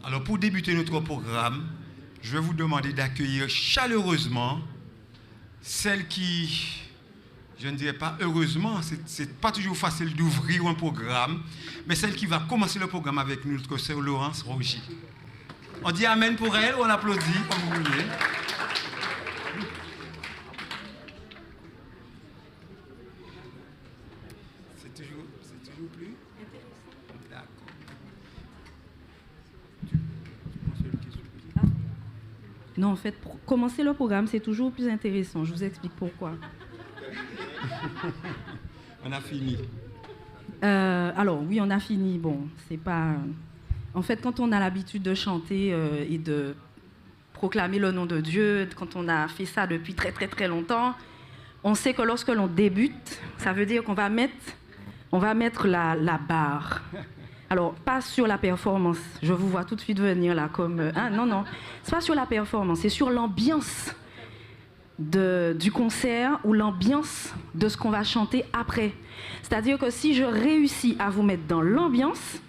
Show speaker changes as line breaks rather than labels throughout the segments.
Alors, pour débuter notre programme, je vais vous demander d'accueillir chaleureusement celle qui, je ne dirais pas heureusement, c'est pas toujours facile d'ouvrir un programme, mais celle qui va commencer le programme avec nous, notre sœur Laurence Rogy. On dit amen pour elle ou on applaudit, comme vous voulez. C'est toujours plus intéressant. D'accord.
Non, en fait, pour commencer le programme, c'est toujours plus intéressant. Je vous explique pourquoi.
On a fini.
Alors, oui, on a fini. Bon, c'est pas... En fait, quand on a l'habitude de chanter et de proclamer le nom de Dieu, quand on a fait ça depuis très, très, très longtemps, on sait que lorsque l'on débute, ça veut dire qu'on va mettre la barre. Alors, pas sur la performance. Je vous vois tout de suite venir là comme... non, c'est pas sur la performance, c'est sur l'ambiance du concert ou l'ambiance de ce qu'on va chanter après. C'est-à-dire que si je réussis à vous mettre dans l'ambiance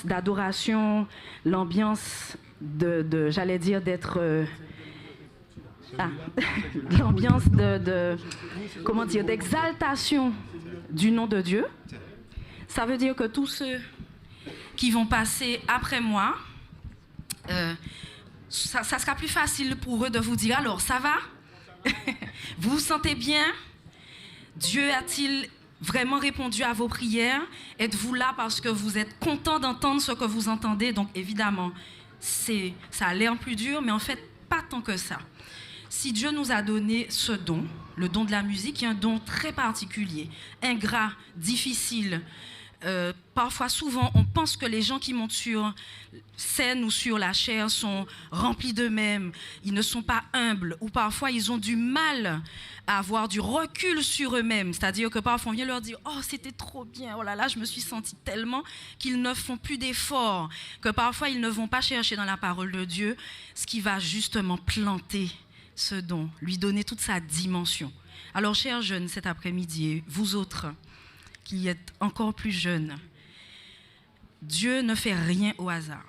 d'adoration, l'ambiance j'allais dire d'être... l'ambiance comment dire, d'exaltation du nom de Dieu, ça veut dire que tous ceux qui vont passer après moi, ça sera plus facile pour eux de vous dire, alors ça va? Vous vous sentez bien? Dieu a-t-il vraiment répondu à vos prières? Êtes-vous là parce que vous êtes content d'entendre ce que vous entendez? Donc évidemment, ça a l'air plus dur, mais en fait, pas tant que ça. Si Dieu nous a donné ce don, le don de la musique, qui est un don très particulier, ingrat, difficile. Parfois, souvent, on pense que les gens qui montent sur scène ou sur la chair sont remplis d'eux-mêmes, ils ne sont pas humbles, ou parfois ils ont du mal à avoir du recul sur eux-mêmes. C'est-à-dire que parfois on vient leur dire « Oh, c'était trop bien, oh là là, je me suis sentie tellement » qu'ils ne font plus d'efforts, que parfois ils ne vont pas chercher dans la parole de Dieu ce qui va justement planter ce don, lui donner toute sa dimension. Alors, chers jeunes, cet après-midi, vous autres, qui êtes encore plus jeunes, Dieu ne fait rien au hasard.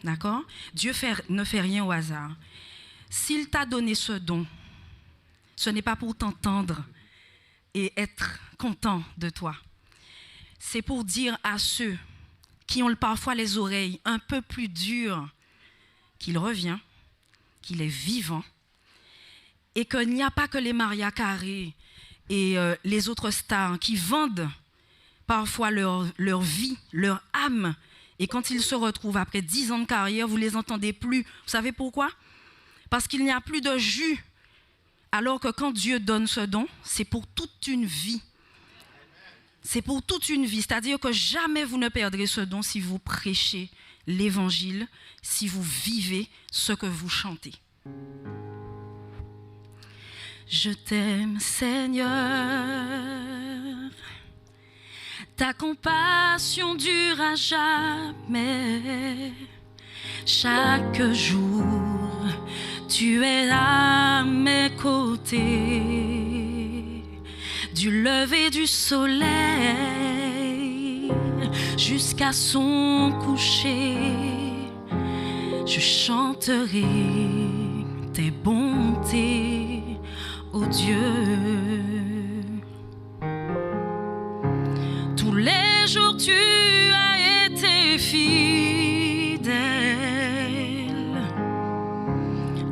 D'accord? Dieu ne fait rien au hasard. S'il t'a donné ce don, ce n'est pas pour t'entendre et être content de toi. C'est pour dire à ceux qui ont parfois les oreilles un peu plus dures qu'il revient, qu'il est vivant et qu'il n'y a pas que les Maria Carey et les autres stars qui vendent parfois leur vie, leur âme. Et quand ils se retrouvent après 10 ans de carrière, vous ne les entendez plus. Vous savez pourquoi? Parce qu'il n'y a plus de jus. Alors que quand Dieu donne ce don, c'est pour toute une vie. C'est pour toute une vie. C'est-à-dire que jamais vous ne perdrez ce don si vous prêchez l'évangile, si vous vivez ce que vous chantez. Je t'aime, Seigneur, ta compassion dure à jamais. Chaque jour, tu es à mes côtés. Du lever du soleil jusqu'à son coucher, je chanterai tes bontés, ô Dieu. Tous les jours tu as été fidèle.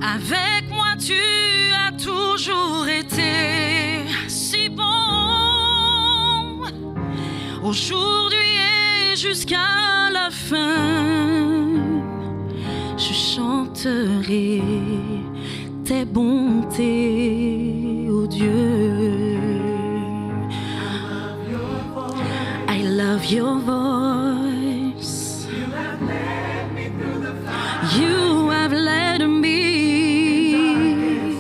Avec moi tu as toujours été si bon. Aujourd'hui et jusqu'à la fin, je chanterai tes bontés, ô Dieu. I love your voice. You have led me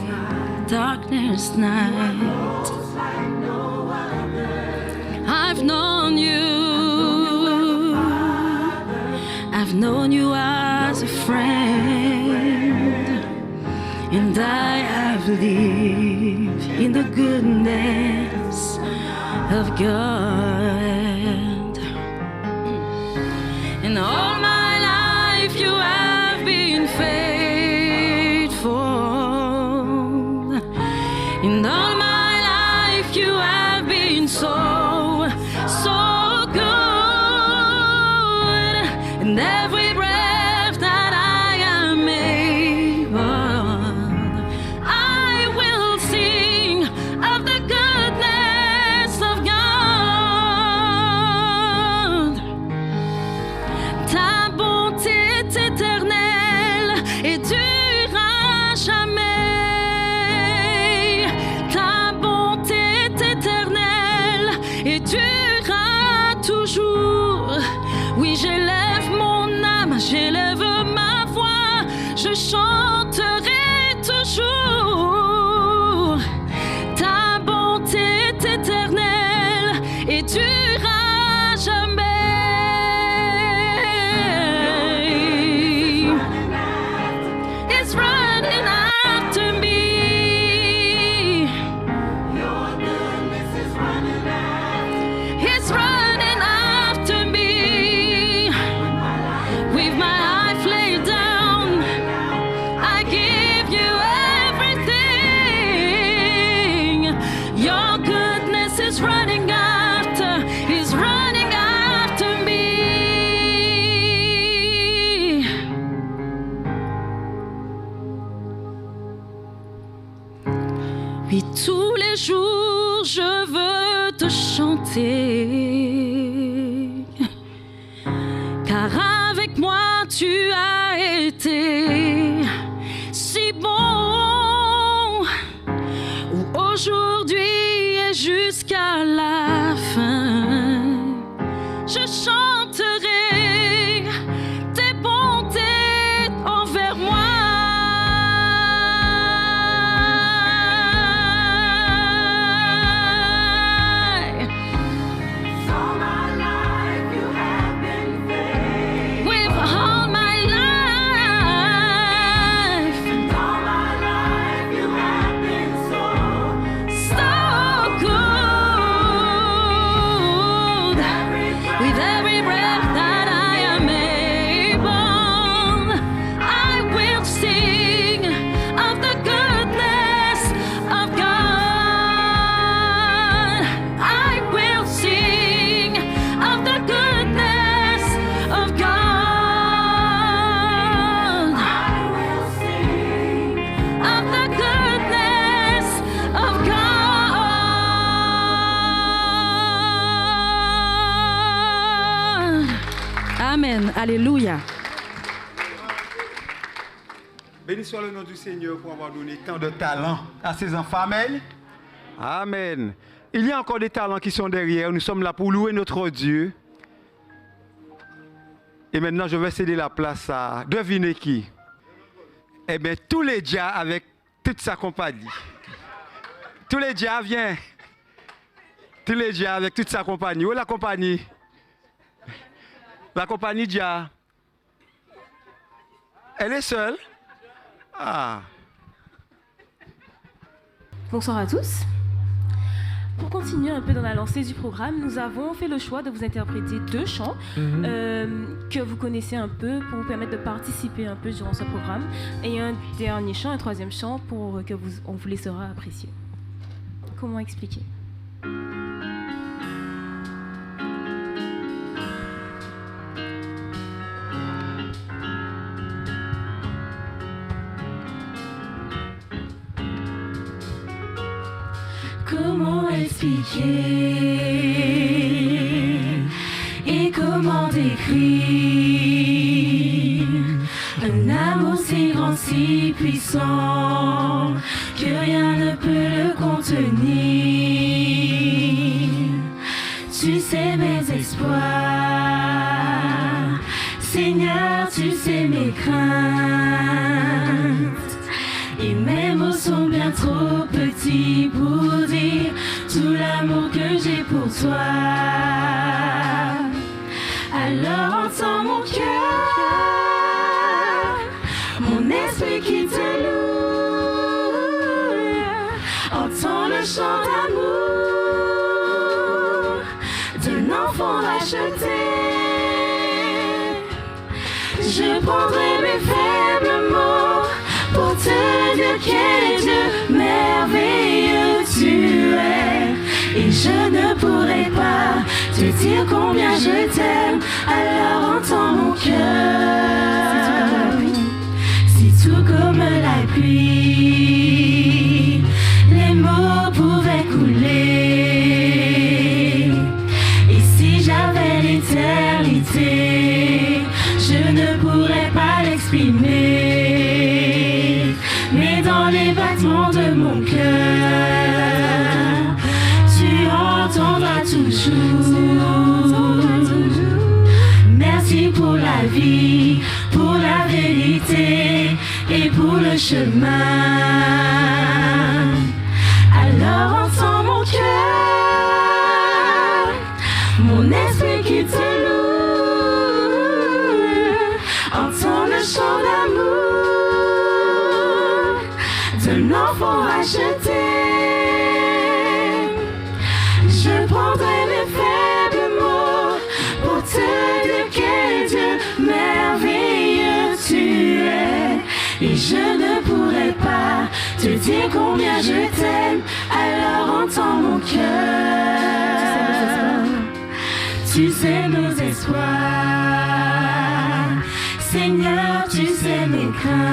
darkness night. I've known you. I've known you as a friend, and I have lived in the goodness of God. And all my life been faithful. In all my life you have been so, so good. And every breath that I am able, I will sing of the goodness of God. Ta bonté est éternelle et dure à jamais. Ta bonté est éternelle et durera toujours. Oui, j'élève mon âme, j'élève ma voix, je chanterai toujours. Ta bonté est éternelle et durera jamais. It's running after me. It's running after me. With my life laid down, I give you everything. Your goodness is running after me. Oui, tous les jours je veux te chanter, car avec moi tu as été si bon. Aujourd'hui et jusqu'à la fin, je chanterai tes bontés envers moi. With all my life, so good. With every breath that I am able, I will sing of the goodness of God. I will sing of the goodness of God. I will sing of the goodness of God. Amen. Alléluia.
Béni soit le nom du Seigneur pour avoir donné tant de talents à ses enfants. Amen. Amen. Il y a encore des talents qui sont derrière. Nous sommes là pour louer notre Dieu. Et maintenant, je vais céder la place à... Devinez qui? Eh bien, tous les dias avec toute sa compagnie. Tous les dias, viens. Tous les dias avec toute sa compagnie. Où est la compagnie? La compagnie dia. Elle est seule? Ah.
Bonsoir à tous. Pour continuer un peu dans la lancée du programme, nous avons fait le choix de vous interpréter 2 chants que vous connaissez un peu pour vous permettre de participer un peu durant ce programme. Et un dernier chant, un 3e chant pour que on vous laissera apprécier. Comment expliquer?
Comment expliquer et comment décrire un amour si grand, si puissant que rien ne peut le contenir. Tu sais mes espoirs, Seigneur, tu sais mes craintes. Et mes mots sont bien trop petits pour dire tout l'amour que j'ai pour toi. Alors entends mon cœur, mon esprit qui te loue. Entends le chant d'amour d'un enfant racheté. Je prendrai mes faibles
je ne pourrai pas te dire combien je t'aime. Alors entends mon cœur. Si tout comme la pluie, les mots pouvaient couler. Et si j'avais l'éternité, je ne pourrais pas l'exprimer. Mais dans les battements de mon cœur, tu entendras toujours. Merci pour la vie, pour la vérité et pour le chemin. Alors entends mon cœur, mon esprit qui te loue. Entends le chant d'amour d'un enfant racheté. Je prendrai mes faibles mots pour te dire quel Dieu merveilleux tu es. Et je ne pourrai pas te dire combien je t'aime. Alors entends mon cœur. Tu sais nos espoirs, Seigneur, tu sais mes craintes.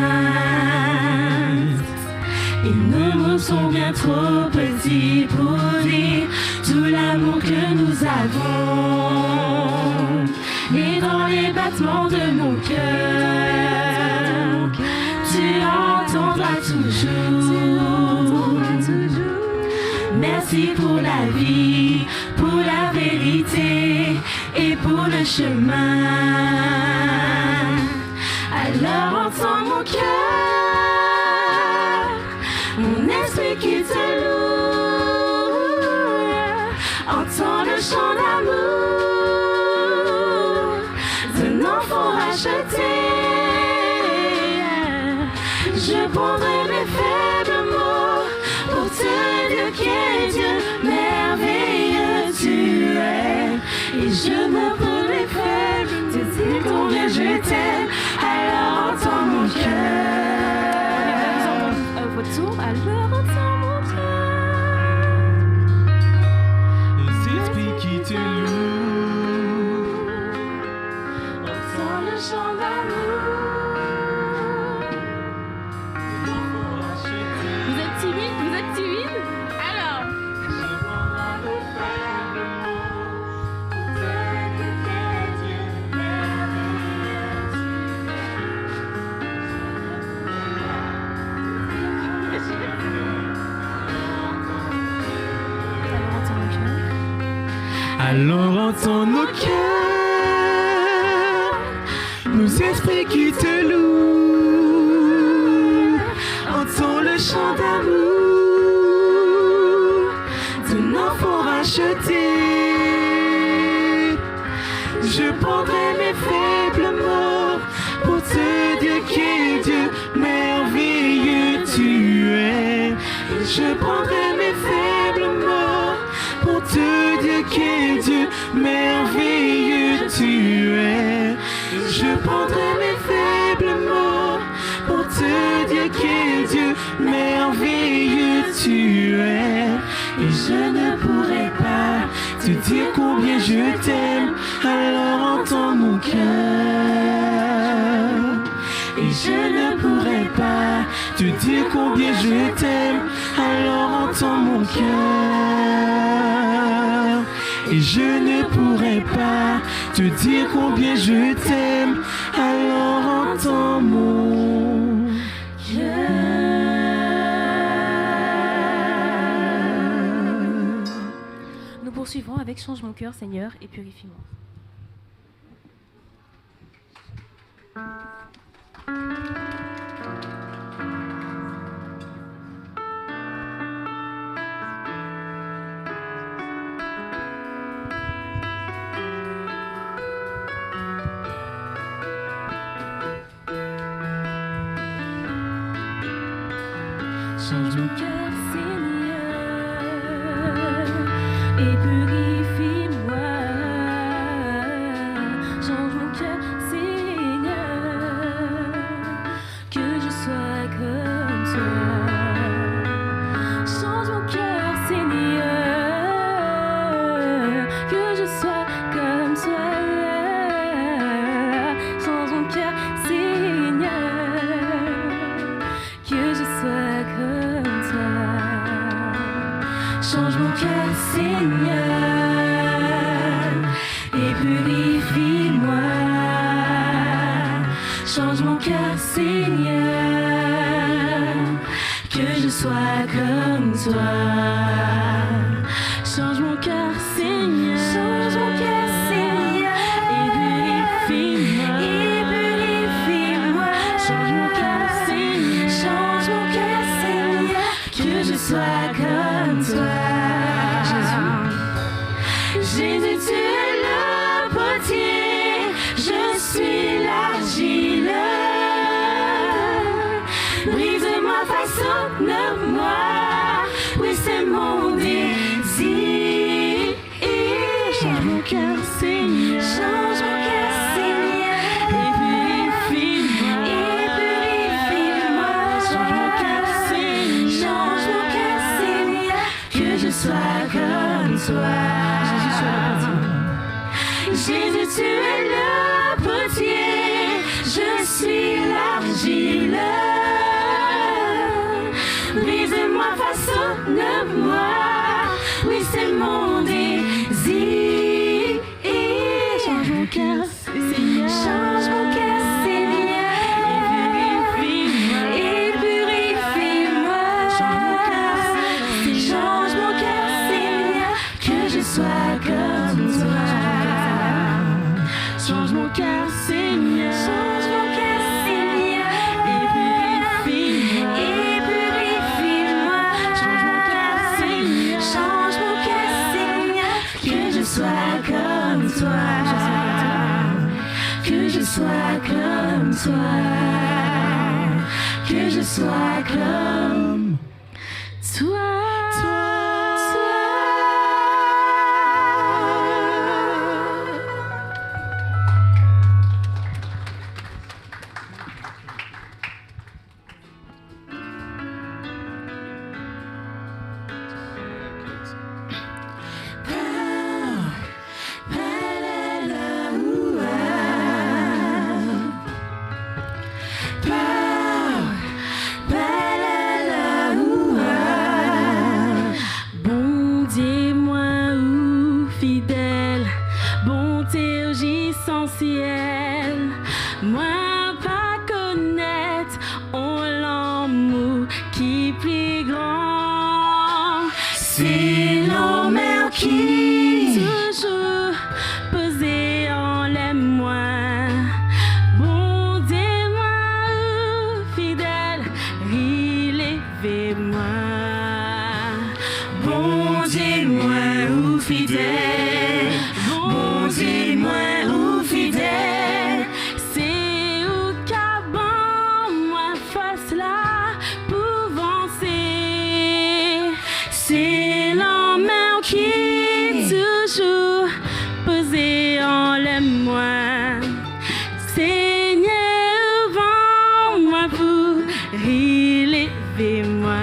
Et nos mots sont bien trop petits pour dire tout l'amour que nous avons. Et dans les battements de mon cœur, tu entendras toujours. Merci pour la vie, pour la vérité et pour le chemin. Alors entends mon cœur, mon esprit qui te loue. Entends le chant d'amour d'un enfant racheté. Je prendrai mes faibles mots pour te dire quel Dieu merveilleux tu es. Et je ne pourrai pas te dire combien je t'aime. Alors entends mon cœur. Votre tour, alors entends mon cœur.
Les esprits qui te louent.
Entends le chant d'amour. Vous êtes timide? Vous êtes timide? Alors. Je prendrai mes faibles mots pour te dire quel Dieu merveilleux tu es.
Alors entends nos cœurs, nos esprits qui te louent. Entends le chant d'amour d'un enfant racheté. Je prendrai mes faibles mots pour te dire quel Dieu merveilleux tu es. Je prendrai mes faibles mots pour te dire quel Dieu merveilleux tu es. Je prendrai mes faibles mots pour te dire quel Dieu merveilleux tu es. Et je ne pourrai pas te dire combien je t'aime. Alors entends mon cœur. Et je ne pourrai pas te dire combien je t'aime. Alors entends mon cœur. Et je ne pourrai pas te dire combien je t'aime. Alors entends mon cœur.
Nous poursuivons avec Change mon cœur, Seigneur, et purifie-moi. Change mon cœur, Seigneur, et purifie-moi. Change mon cœur, Seigneur, que je sois comme toi. Change mon cœur, Seigneur, Change mon cœur, Seigneur, et purifie-moi. Change mon cœur, Seigneur, que je sois comme toi. Change mon cœur, Seigneur. Change mon cœur, Seigneur, et purifie-moi. Change mon cœur, Seigneur. Change mon cœur, Seigneur, que je sois comme toi. Jésus, tu es le potier, je suis l'argile. Brise-moi, façonne-moi, oui c'est mon désir. Change mon cœur, Seigneur. Change mon cœur, Seigneur, et purifie-moi. Change mon cœur, Seigneur. Change mon cœur, Seigneur, que je sois comme toi. Jésus, tu es le potier, je suis l'argile. Brise-moi, façonne-moi, oui c'est mon désir. Change mon cœur, Seigneur. Change mon cœur, Seigneur, et purifie-moi. Change mon cœur, Seigneur, que je sois comme toi. Change mon cœur, Seigneur. Change mon cœur, Seigneur, et purifie-moi. Change mon cœur, Seigneur. Change mon cœur, Seigneur, que je sois comme toi. Que je sois comme toi. Que je sois comme toi. Moi pas connaître en l'amour qui plus grand. C'est l'homme qui toujours posé en les moi. Bon Dieu moi fidèle, relevez-moi. Bon Dieu moi ou fidèle, bon Dieu moi ou fidèle. C'est où qu'avant moi face là pour avancer. C'est l'homme qui toujours posé en les moi. Seigneur, vends moi pour relevez-moi.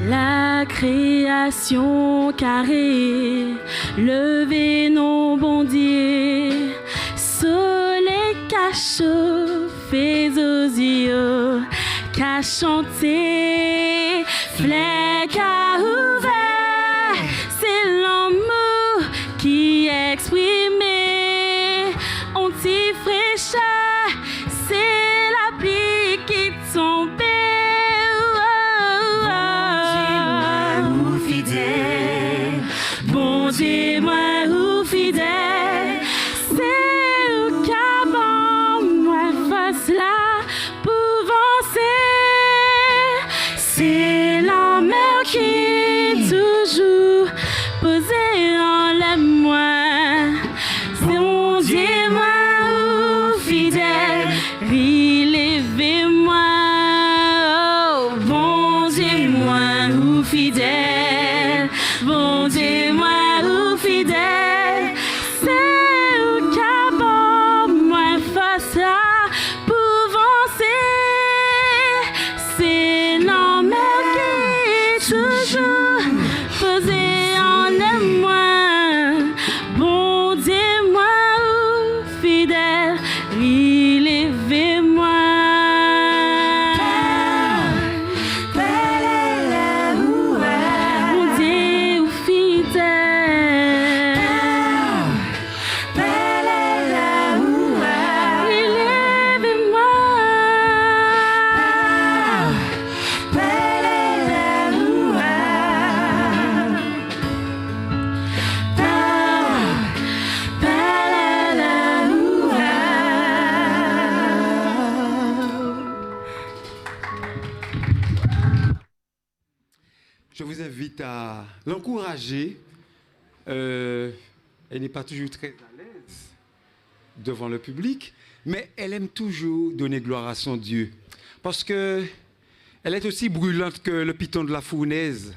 La création carrée, levez nos bondiers, soleil qu'a chauffé aux yeux, qu'a chanté, fleur qu'a ouvert, c'est l'amour qui exprimé, on t'y fraîcheur, c'est la pluie qui tombe. Bon Dieu, moi ou fidèle, c'est où qu'avant moi face là pour avancer. C'est la mer qui
je vous invite à l'encourager. Elle n'est pas toujours très à l'aise devant le public, mais elle aime toujours donner gloire à son Dieu. Parce qu'elle est aussi brûlante que le piton de la fournaise.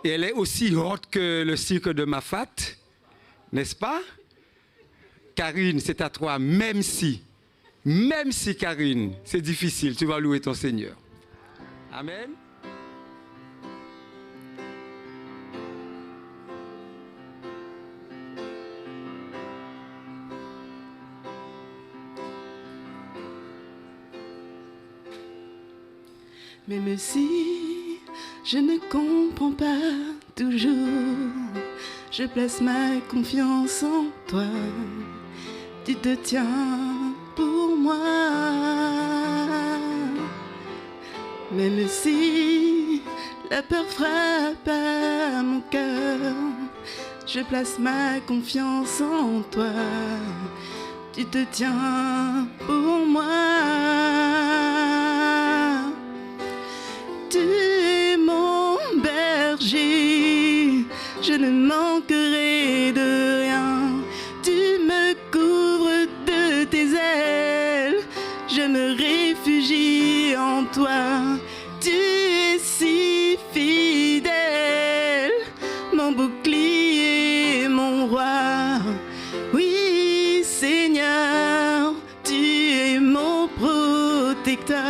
Et elle est aussi haute que le cirque de Mafat, n'est-ce pas? Karine, c'est à toi, même si Karine, c'est difficile, tu vas louer ton Seigneur. Amen.
Même si je ne comprends pas toujours, je place ma confiance en toi. Tu te tiens pour moi. Même si la peur frappe à mon cœur, je place ma confiance en toi. Tu te tiens pour moi. Tu es mon berger, je ne manquerai de rien. Tu me couvres de tes ailes, je me réfugie en toi. Tu es si fidèle, mon bouclier, mon roi. Oui, Seigneur, tu es mon protecteur.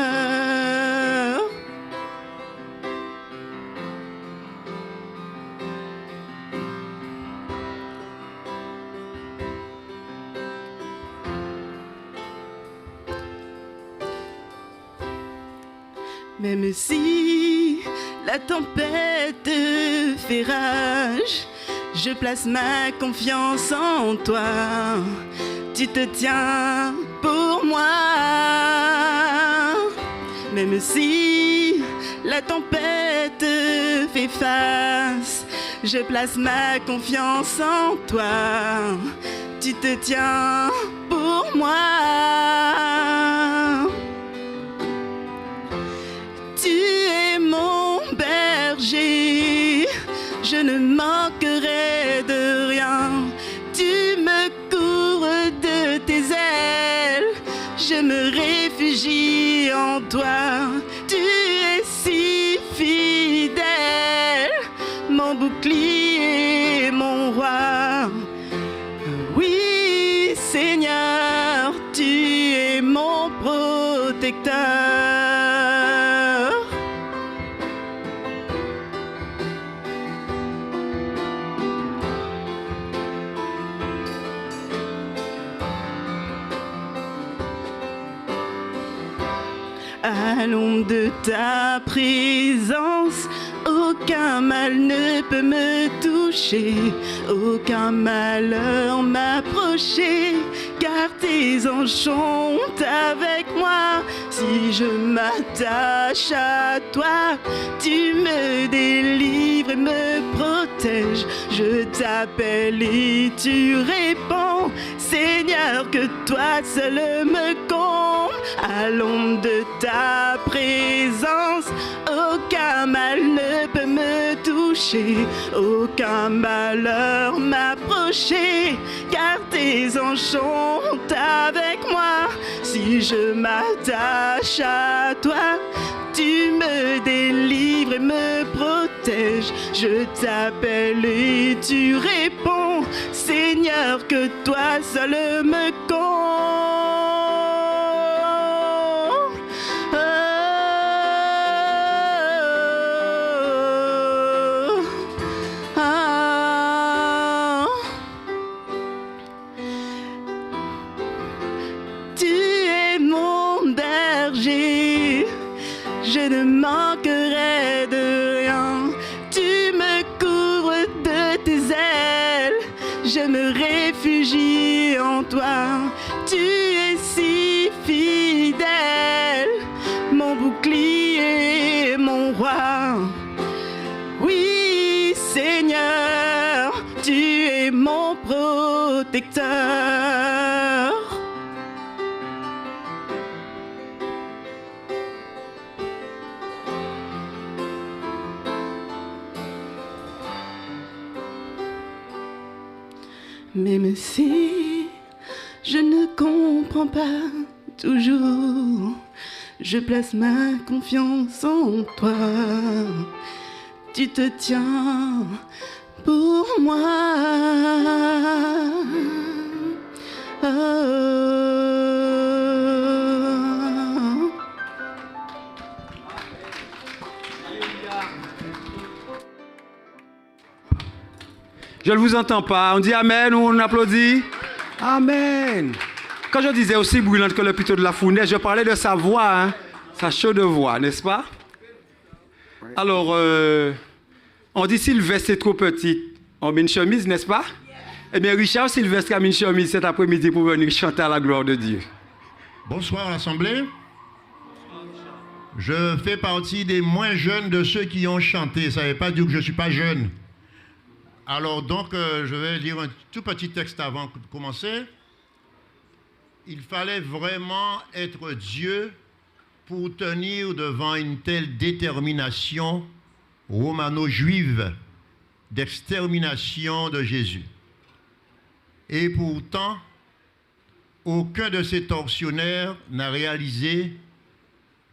Même si la tempête fait rage, je place ma confiance en toi. Tu te tiens pour moi. Même si la tempête fait face, je place ma confiance en toi. Tu te tiens pour moi. Tu es mon berger, je ne manquerai de rien. Tu me couvres de tes ailes, je me réfugie en toi. Tu es si fidèle, mon bouclier, mon roi. Oui, Seigneur, tu es mon protecteur. À l'ombre de ta présence, aucun mal ne peut me toucher, aucun malheur m'approcher, car tes anges sont avec moi. Si je m'attache à toi, tu me délivres et me protèges. Je t'appelle et tu réponds, Seigneur, que toi seul me comble. À l'ombre de ta présence, aucun mal ne peut me toucher, aucun malheur m'approcher, car tes anges sont avec moi. Si je m'attache à toi, tu me délivres et me protèges. Je t'appelle et tu réponds, Seigneur, que toi seul me comble. Je ne manquerai de rien. Tu me couvres de tes ailes, je me réfugie en toi. Tu es si fidèle, mon bouclier, mon roi. Oui, Seigneur, tu es mon protecteur. Même si je ne comprends pas toujours, je place ma confiance en toi. Tu te tiens pour moi. Oh.
Je ne vous entends pas. On dit Amen ou on applaudit? Amen. Quand je disais aussi brûlante que le piteau de la fournaise, je parlais de sa voix, hein? Sa chaude voix, n'est-ce pas? Alors, on dit Sylvestre est trop petit. On met une chemise, n'est-ce pas? Eh bien, Richard Sylvestre a mis une chemise cet après-midi pour venir chanter à la gloire de Dieu.
Bonsoir l'Assemblée. Je fais partie des moins jeunes de ceux qui ont chanté. Ça ne veut pas dire que je ne suis pas jeune. Alors donc, je vais lire un tout petit texte avant de commencer. Il fallait vraiment être Dieu pour tenir devant une telle détermination romano-juive d'extermination de Jésus. Et pourtant, aucun de ces tortionnaires n'a réalisé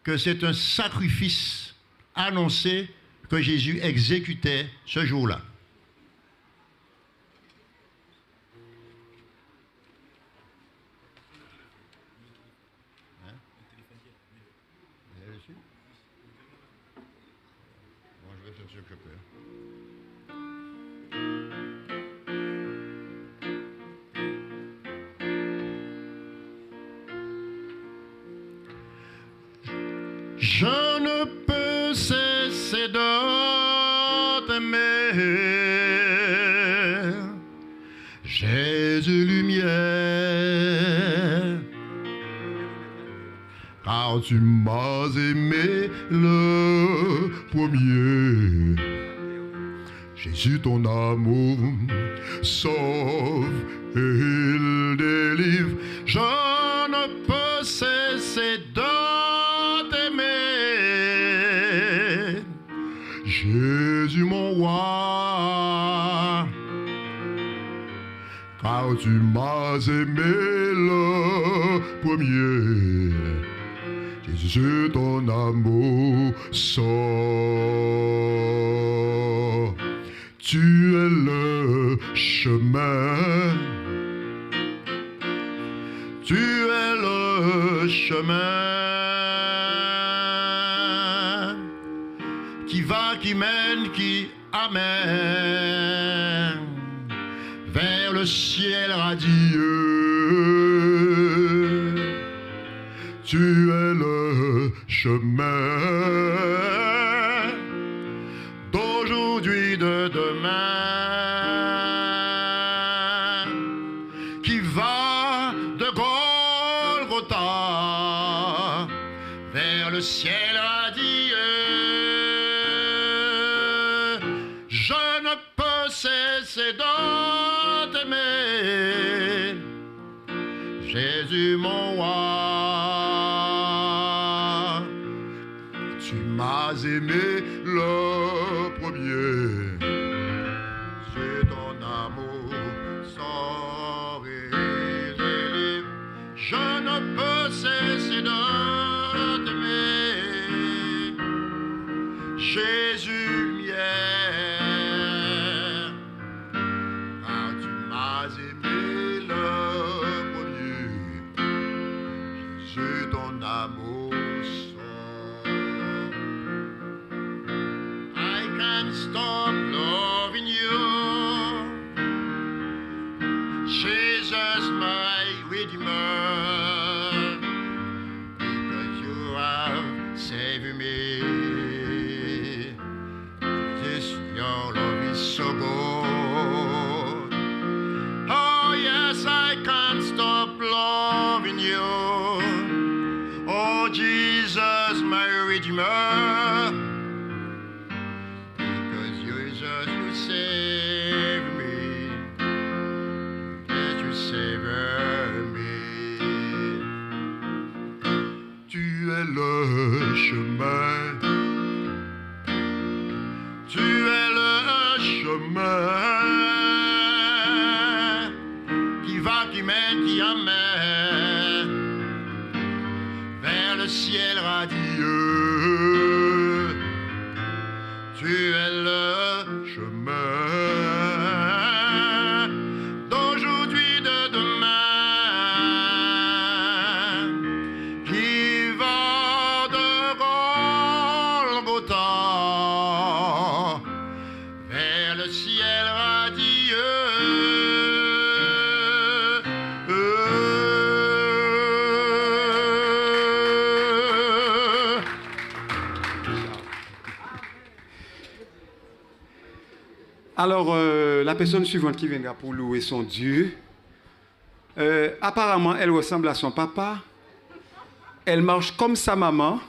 que c'est un sacrifice annoncé que Jésus exécutait ce jour-là. Je ne peux cesser de t'aimer, Jésus lumière, car tu m'as aimé le premier. Jésus, ton amour sauve et il délivre. Je ne peux cesser de Jésus mon roi, car tu m'as aimé le premier. Jésus, ton amour sort. Tu es le chemin. Tu es le chemin. Qui mène, qui amène vers le ciel radieux. Tu es le chemin d'aujourd'hui, de demain, qui va de Golgotha vers le ciel radieux. Cesser de t'aimer, Jésus mon roi. Tu m'as aimé le premier. C'est ton amour sans réserve. Je ne peux cesser de t'aimer, Jésus lumière. Stop loving you, Jesus my Redeemer, because you have saved me. This your love is so good. Oh yes, I can't stop loving you. Oh Jesus my Redeemer. Le chemin, tu es le chemin autant vers le ciel radieux.
Alors, la personne suivante qui viendra pour louer son Dieu, apparemment, elle ressemble à son papa. Elle marche comme sa maman.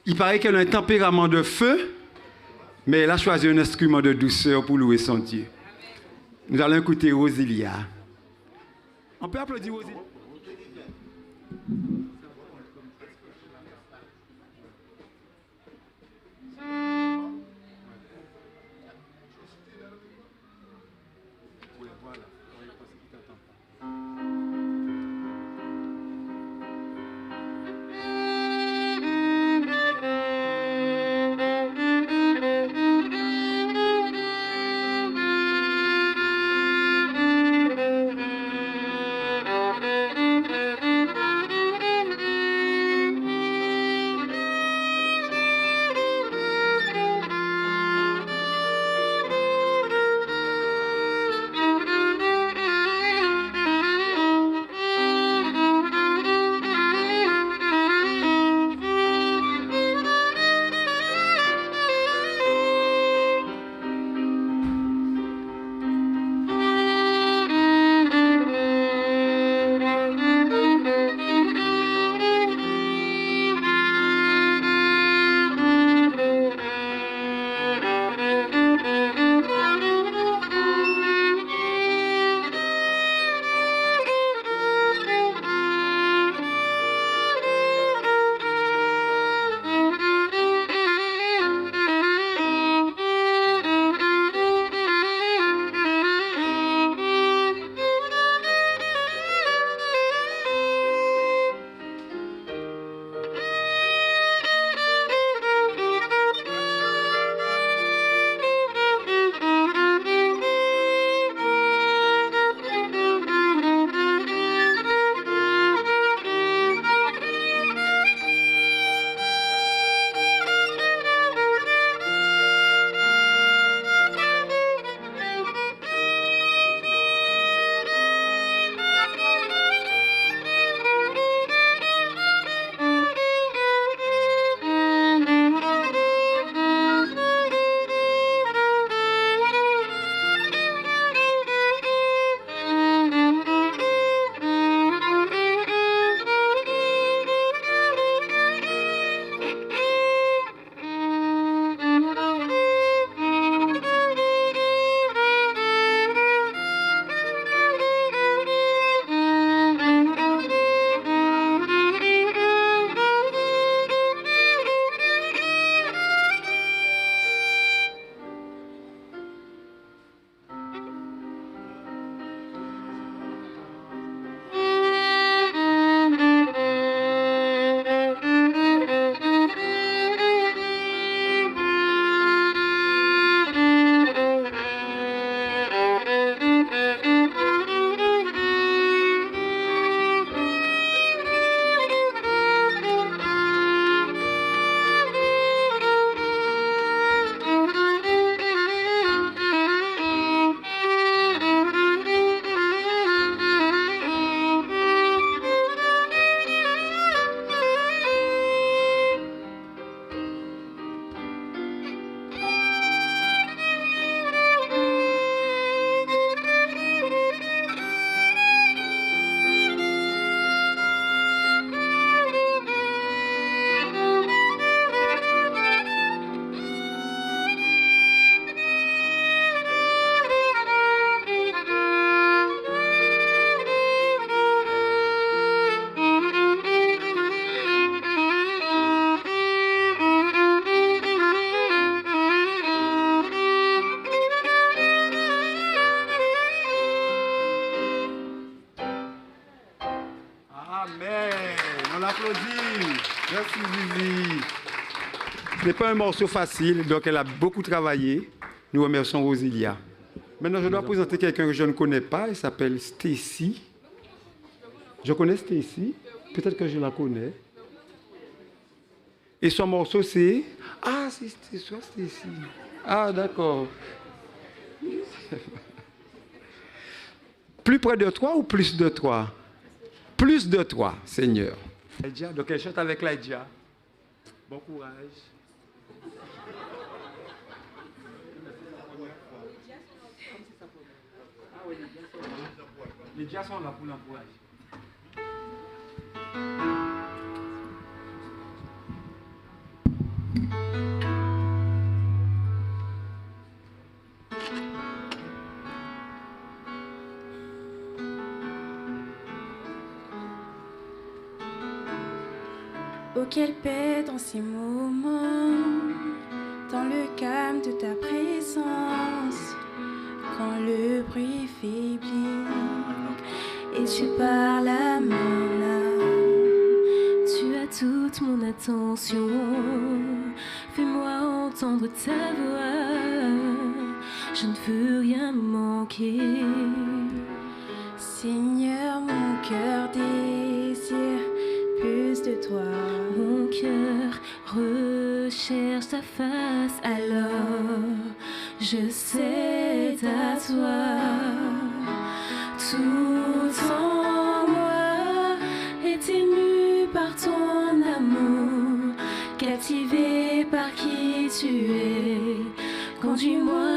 Il paraît qu'elle a un tempérament de feu, mais elle a choisi un instrument de douceur pour louer son Dieu. Nous allons écouter Rosilia. On peut applaudir Rosilia. Merci Vivi. Ce n'est pas un morceau facile, donc elle a beaucoup travaillé. Nous remercions Rosilia. Maintenant, je dois présenter quelqu'un que je ne connais pas. Elle s'appelle Stacy. Je connais Stacy. Peut-être que je la connais.
Et son morceau, c'est... Ah, c'est ici. Ah, d'accord. Plus près de toi ou plus de toi? Plus de toi, Seigneur. Donc elle chante avec Laïdja. Bon courage. Les Lydia sont là pour l'encourager.
Oh, quelle paix dans ces moments, dans le calme de ta présence, quand le bruit faiblit et tu parles à mon âme.
Tu as toute mon attention, fais-moi entendre ta voix, je ne veux rien manquer.
Seigneur, mon cœur désire plus de toi.
Mon cœur recherche ta face, alors je cède à toi. Tout en moi est ému par ton amour, captivé par qui tu es. Conduis-moi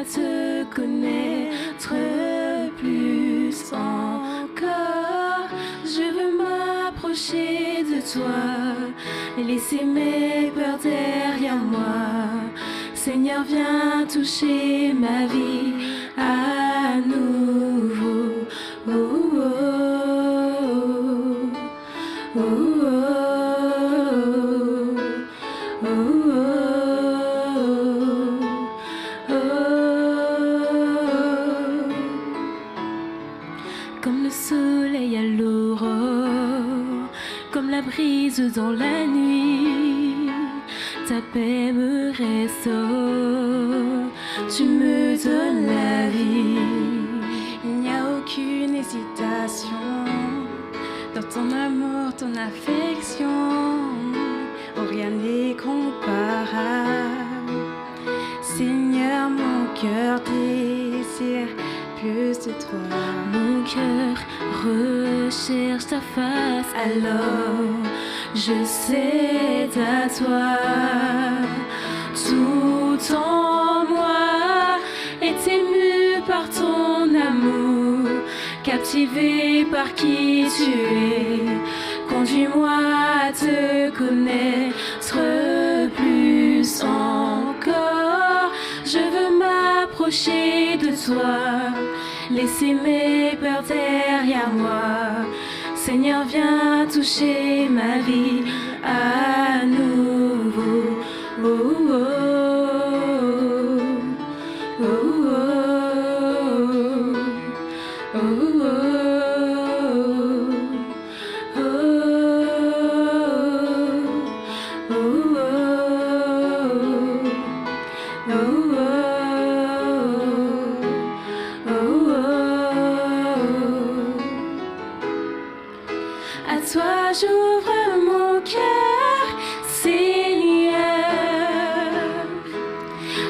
à te connaître plus encore. Je veux m'approcher de toi, laisser mes peurs derrière moi. Seigneur, viens toucher ma vie à nouveau. Oh, oh, oh, oh, oh, oh, oh. Comme le soleil à l'aurore, comme la brise dans la nuit, ta paix me restaure, tu me donnes la vie.
Il n'y a aucune hésitation dans ton amour, ton affection. Oh, rien n'est comparable. Seigneur, mon cœur désire plus de toi.
Mon cœur recherche ta face, alors je cède à toi. Tout en moi est ému par ton amour, captivé par qui tu es. Conduis-moi à te connaître plus encore. Je veux m'approcher de toi, laisser mes peurs derrière moi. Seigneur, viens toucher ma vie à nouveau. Oh, oh, oh, oh, oh, oh, à toi j'ouvre mon cœur, Seigneur.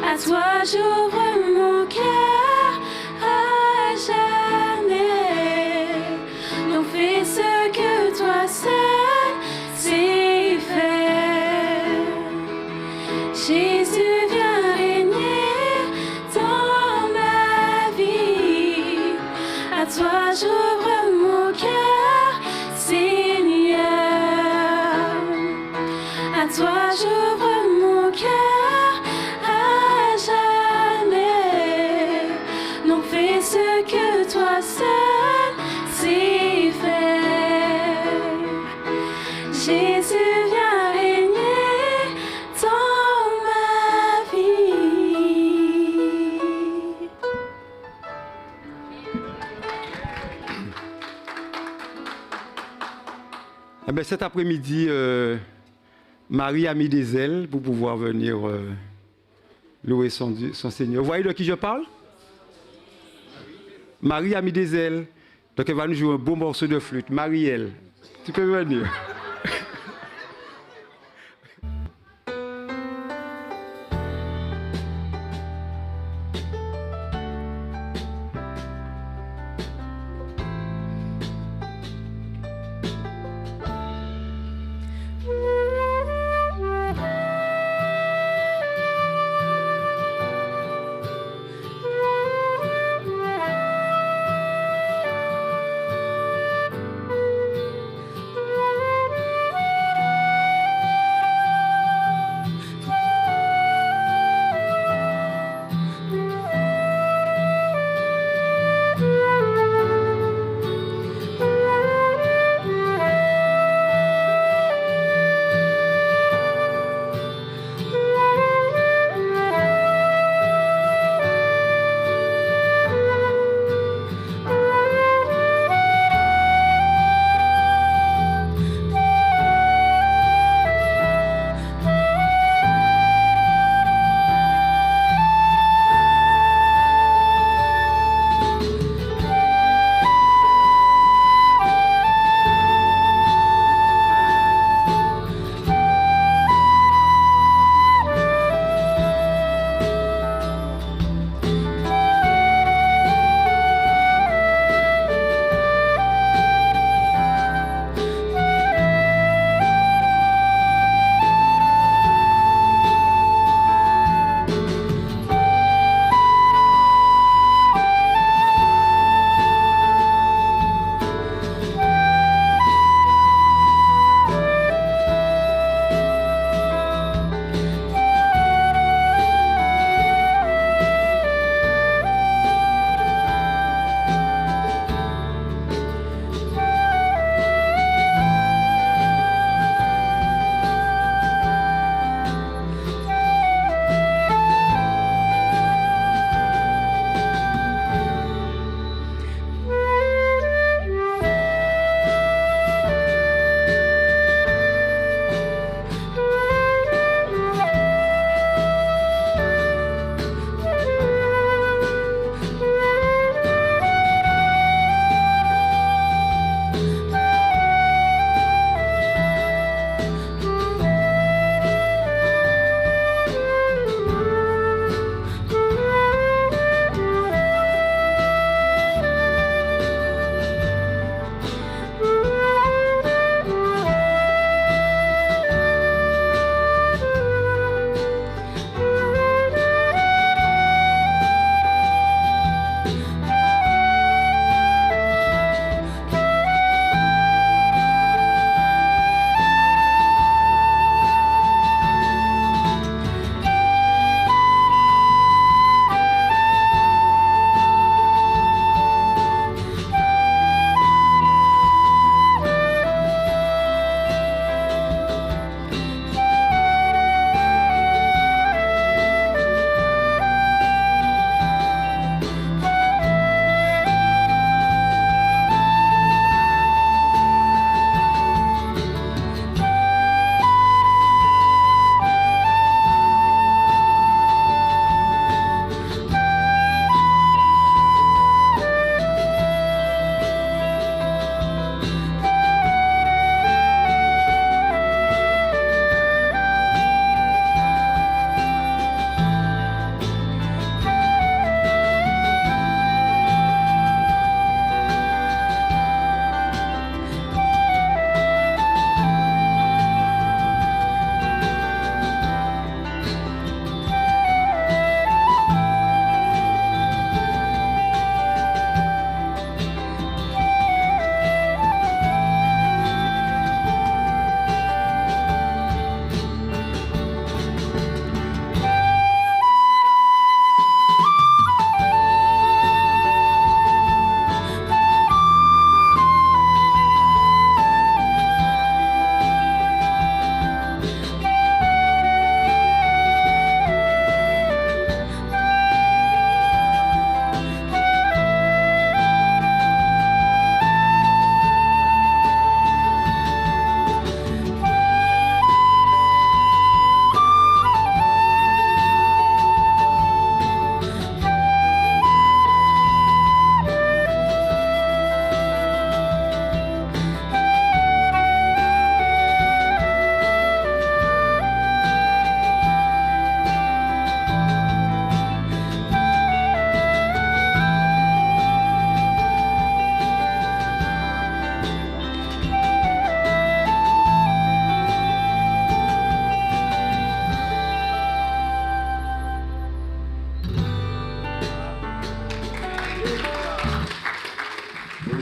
À toi j'ouvre mon cœur à jamais. Non, fais ce que toi seul sais faire. Jésus, viens régner dans ma vie. À toi j'ouvre mon cœur, Seigneur. À toi j'ouvre mon cœur à jamais. Non, fais ce que toi seul sais faire. Jésus, viens régner dans ma vie.
Eh bien, cet après-midi, Marie a mis des ailes pour pouvoir venir louer son Seigneur. Vous voyez de qui je parle? Marie a mis des ailes. Donc elle va nous jouer un beau morceau de flûte. Marielle, tu peux venir.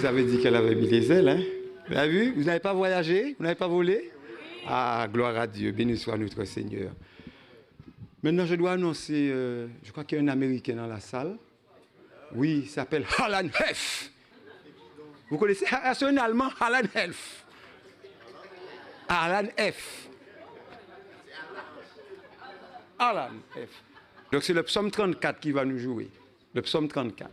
vous avez dit qu'elle avait mis les ailes, hein? Vous avez vu? Vous n'avez pas voyagé? Vous n'avez pas volé? Ah, gloire à Dieu, béni soit notre Seigneur. Maintenant, je dois annoncer, je crois qu'il y a un Américain dans la salle. Oui, il s'appelle Alan Heff. Vous connaissez? C'est un Allemand, Alan Heff. Alan Heff. Alan Heff. Donc c'est le psaume 34 qui va nous jouer. Le psaume 34.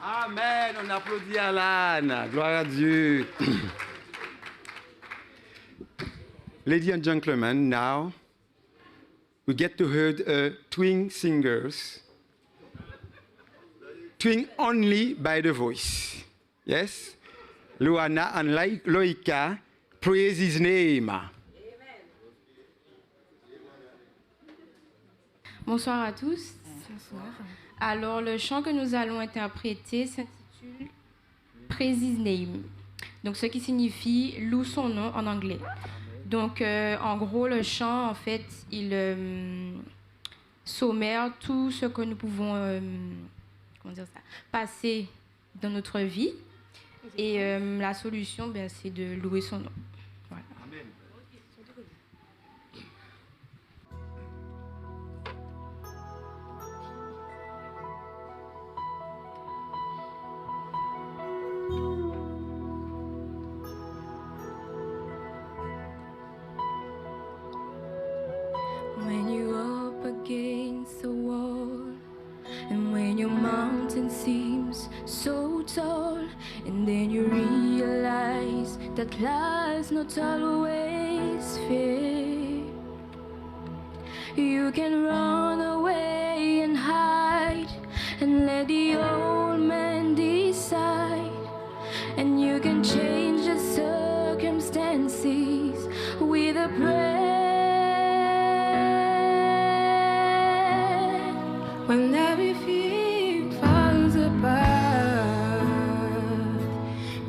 Amen, on applaudit Alan, gloire à Dieu. Ladies and gentlemen, now we get to hear twin singers, twin only by the voice. Yes? Luana and Loika, praise his name.
Bonsoir à tous. Bonsoir. Alors, le chant que nous allons interpréter s'intitule Praise His Name. Donc, ce qui signifie loue son nom en anglais. Donc, en gros, le chant, en fait, il sommaire tout ce que nous pouvons passer dans notre vie. Et la solution, c'est de louer son nom. Voilà. Amen.
When you're up against the wall, and when your mountain seems so tall, and then you realize that life's not always fair, you can run away and let the old man decide. And you can change the circumstances with a prayer. When everything falls apart,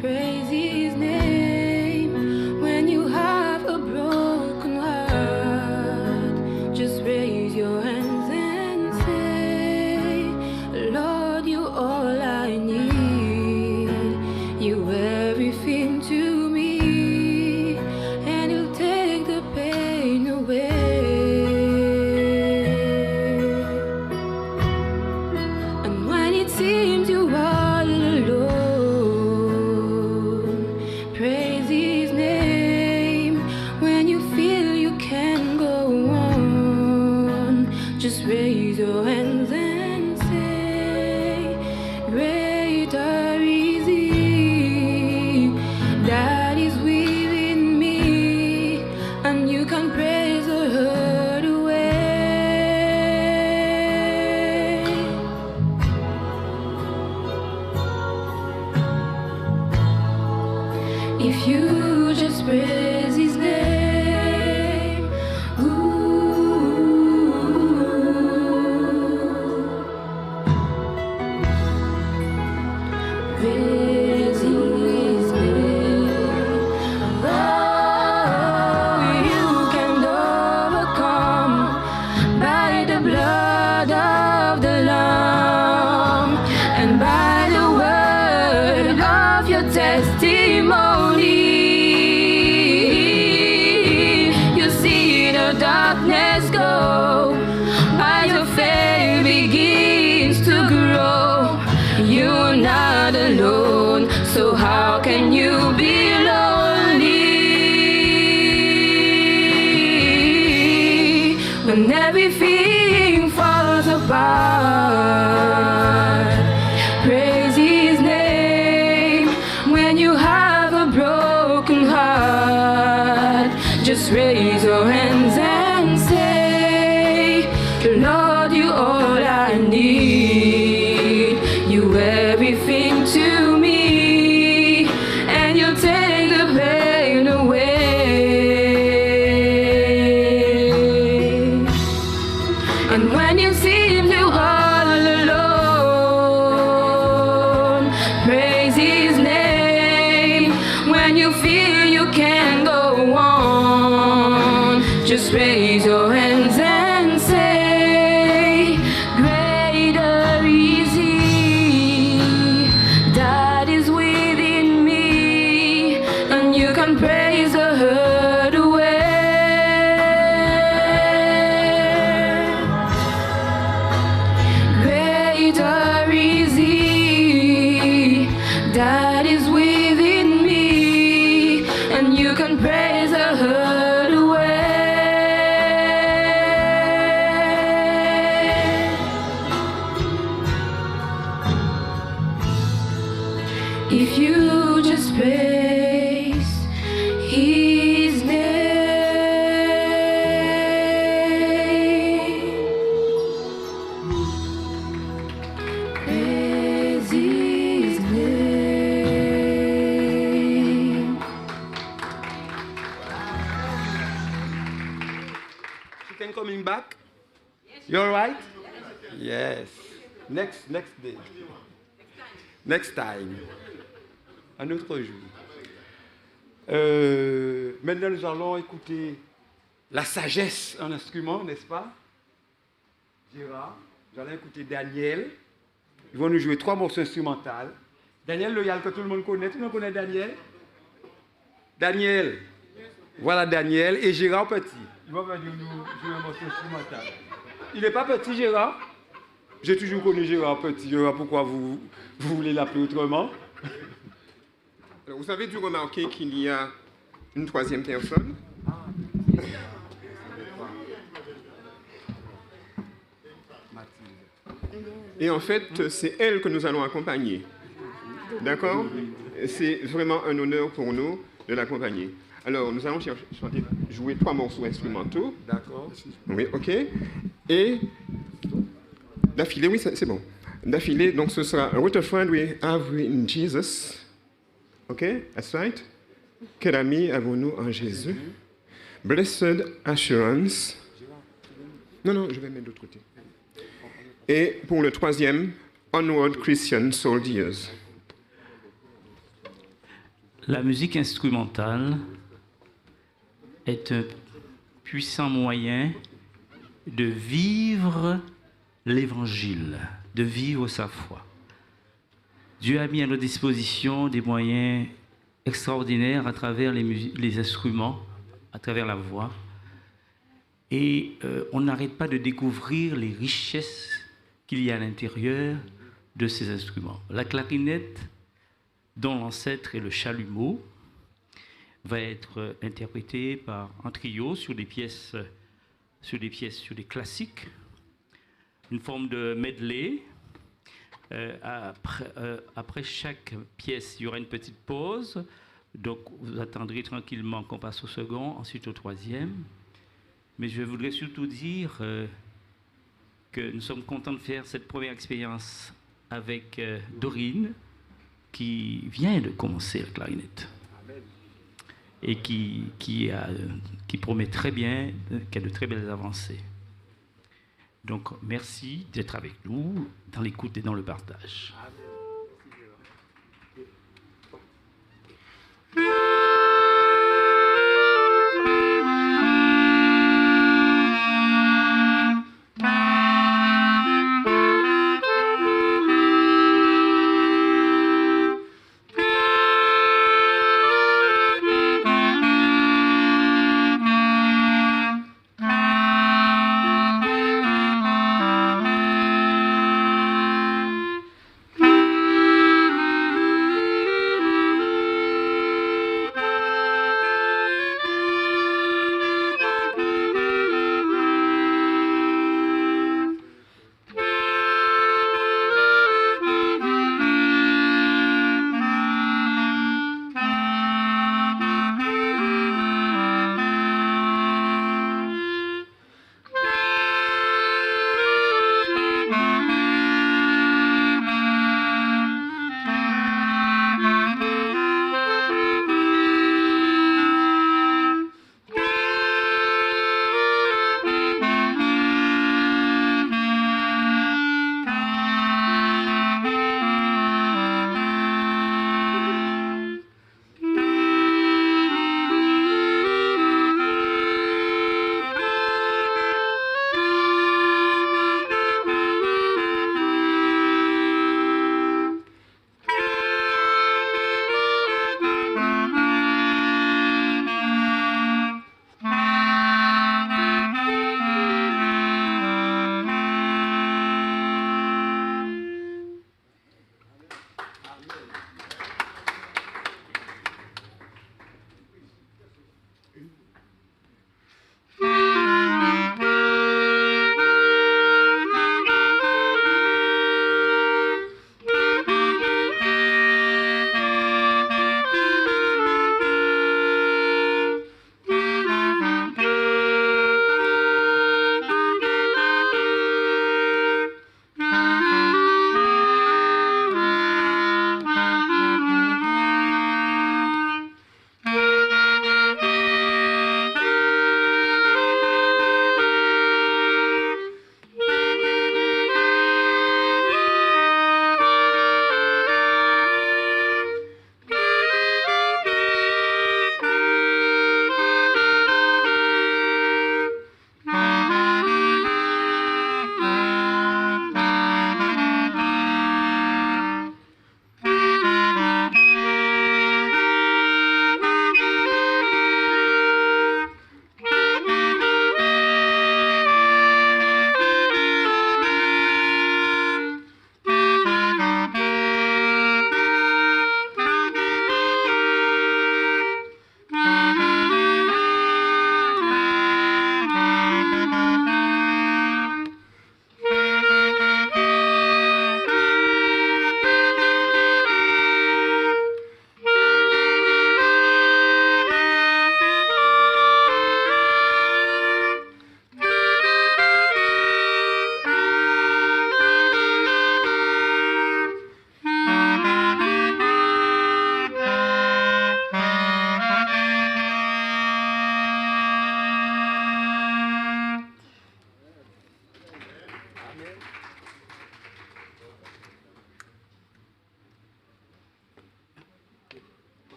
praise His name. When you have a broken heart, just raise your hands and say, Lord, you all I need. You everything to me, and you'll take the pain away. And when it seems you're all alone, praise His name. When you feel you can't go on, just raise your hands and say, greater is He that is within me, and you can praise the hurt away. If you just praise His name, praise His name, oh, you can overcome by the blood of the Lamb and by the word of your testimony. You see the darkness go, by your faith begins to grow. You're not alone, so how can you be lonely when everything falls apart? Praise His name. When you have a broken heart, just raise your hands and say, Lord, you all I need. You everything to me, and you take the pain away. And when you seem you all alone, praise His name. When you feel you can't go on, just raise your hands and say, greater is He that is within me, and you can praise the hurt away. Greater is He that is within me, and you can praise the hurt away. If you just praise His name, praise His name.
Chicken coming back? You all right? Yes. Next day. Next time. Un autre jour. Maintenant, nous allons écouter la sagesse en instrument, n'est-ce pas? Gérard, nous allons écouter Daniel. Ils vont nous jouer 3 morceaux instrumentaux. Daniel Loyal, que tout le monde connaît. Tout le monde connaît Daniel? Daniel. Voilà Daniel et Gérard Petit. Ils vont venir nous jouer un morceau instrumental. Il n'est pas petit, Gérard? J'ai toujours connu Gérard Petit. Gérard, pourquoi vous voulez l'appeler autrement?
Alors, vous avez dû remarquer qu'il y a une 3e personne. Et en fait, c'est elle que nous allons accompagner. D'accord? C'est vraiment un honneur pour nous de l'accompagner. Alors, nous allons jouer 3 morceaux instrumentaux.
D'accord.
Oui, ok. Et d'affilée, oui, c'est bon. d'affilée. Donc ce sera What a friend we have in Jesus. OK? That's right. Quel ami avons-nous en Jésus? Blessed assurance. Non, je vais mettre de l'autre côté. Et pour le troisième, Onward Christian Soldiers.
La musique instrumentale est un puissant moyen de vivre l'évangile, de vivre sa foi. Dieu a mis à notre disposition des moyens extraordinaires à travers les instruments, à travers la voix. Et on n'arrête pas de découvrir les richesses qu'il y a à l'intérieur de ces instruments. La clarinette, dont l'ancêtre est le chalumeau, va être interprétée en trio sur des classiques, une forme de medley. Après chaque pièce, il y aura une petite pause. Donc, vous attendrez tranquillement qu'on passe au second, ensuite au troisième. Mais je voudrais surtout dire que nous sommes contents de faire cette première expérience avec Dorine, qui vient de commencer la clarinette et qui promet très bien, qui a de très belles avancées. Donc, merci d'être avec nous dans l'écoute et dans le partage.
Thank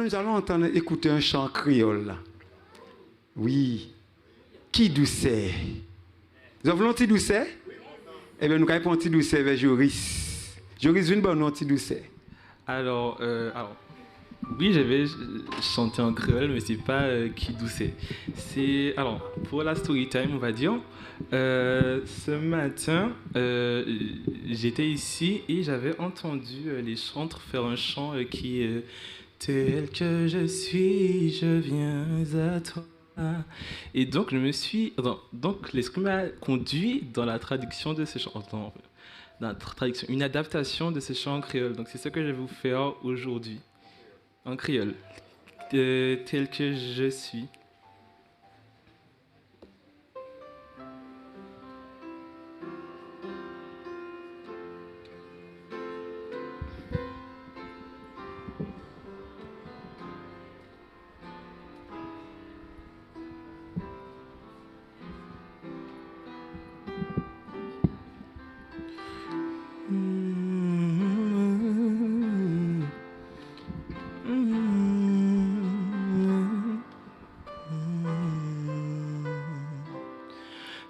maintenant, nous allons entendre écouter un chant créole. Là. Oui. Qui doucet? Vous avez un petit doucet? Eh bien, nous allons prendre un petit doucet vers Joris. Joris, une bonne petit doucet.
Alors, oui, j'avais chanté en créole, mais c'est pas qui doucet. C'est alors pour la story time, on va dire. Ce matin, j'étais ici et j'avais entendu les chantres faire un chant qui tel que je suis, je viens à toi. Et donc l'esprit m'a conduit dans la traduction de ce chant. Une adaptation de ce chant en créole. Donc c'est ce que je vais vous faire aujourd'hui en créole, tel que je suis.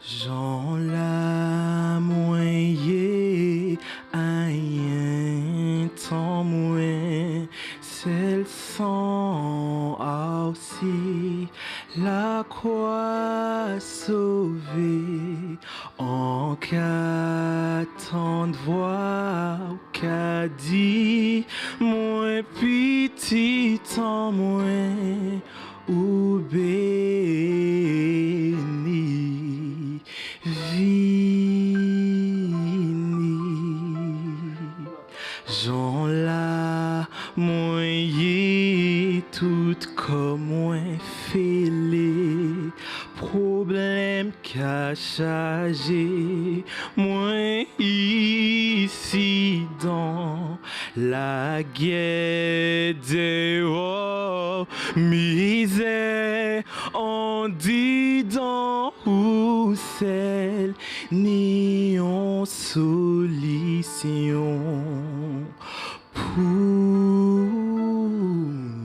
Jean la moyen aïen tant moins celle sans aussi la croix sauvée en cas tant de voix qu'a dit moins petit tant moins ou béni Jean la moyen tout comme moi fêlé problème qu'a chargé moi ici dans la guerre des misère en dit dans où celle ni en solution pour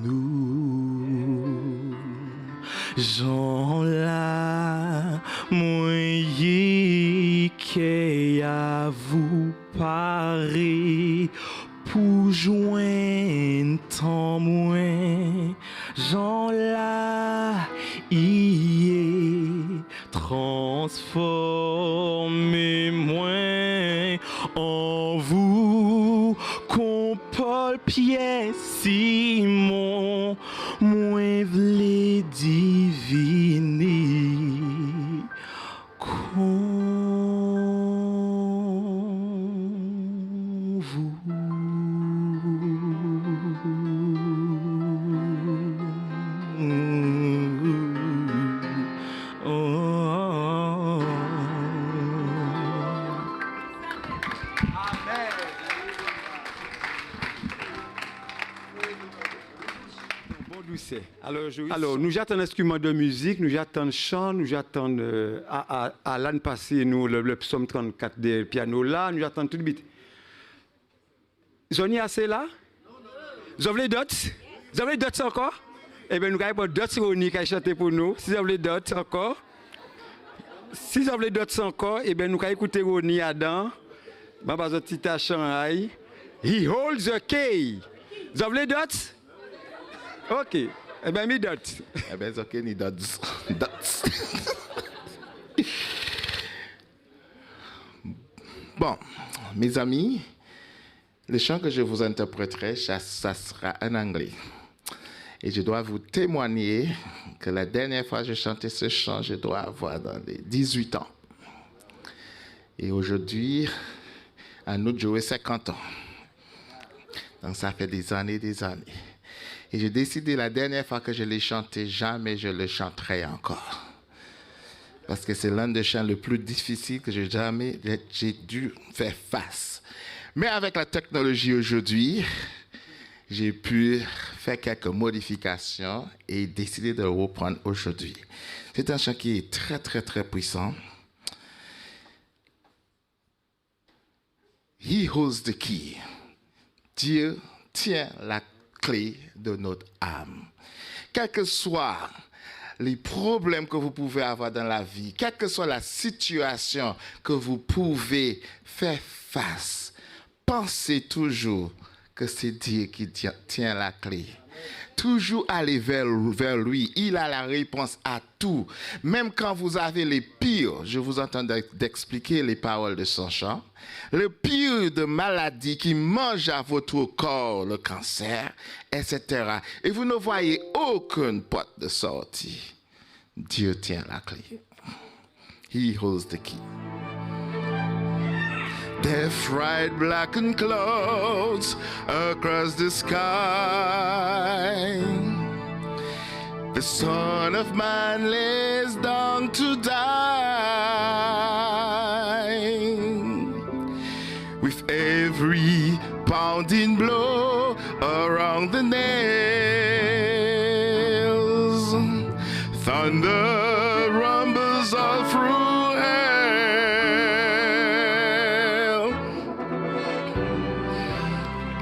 nous. Jean la moyen qui à vous parer pour joindre tant moins. Jean la y est transformez-moi en vous qu'on Paul Pierre Simon moi v'lais diviner qu'on vous
Alors, nous attendons un instrument de musique, nous attendons chant, nous attendons à l'année passée, nous, le psaume 34 des pianos là, nous attendons tout le bit. Vous en avez assez là? Vous avez les dots? Vous avez les dots encore? Eh bien, nous avons des dots Ronnie qui a chanté pour nous. Si vous avez les dots encore, si vous avez les dots encore, eh bien, nous allons écouter Ronnie Adam. Je vais un petit chant. He holds the key. Vous avez les dots? Ok. Eh bien, mes dots.
Eh bien, c'est ok, ni dots. Dots. Bon, mes amis, le chant que je vous interpréterai, ça sera en anglais. Et je dois vous témoigner que la dernière fois que j'ai chanté ce chant, je dois avoir dans les 18 ans. Et aujourd'hui, à nous jouer 50 ans. Donc ça fait des années, des années. Et j'ai décidé la dernière fois que je l'ai chanté, jamais je le chanterai encore. Parce que c'est l'un des chants les plus difficiles que j'ai dû faire face. Mais avec la technologie aujourd'hui, j'ai pu faire quelques modifications et décider de le reprendre aujourd'hui. C'est un chant qui est très, très, très puissant. He holds the key. Dieu tient la clé de notre âme. Quels que soient les problèmes que vous pouvez avoir dans la vie, quelle que soit la situation que vous pouvez faire face, pensez toujours que c'est Dieu qui tient la clé. Toujours aller vers lui. Il a la réponse à tout. Même quand vous avez les pires, je vous entends d'expliquer les paroles de son chant, le pire de maladie qui mange à votre corps, le cancer, etc. Et vous ne voyez aucune porte de sortie. Dieu tient la clé. He holds the key. Death ride blackened clouds across the sky. The Son of Man lays down to die. With every pounding blow around the nails, thunder rumbles all through.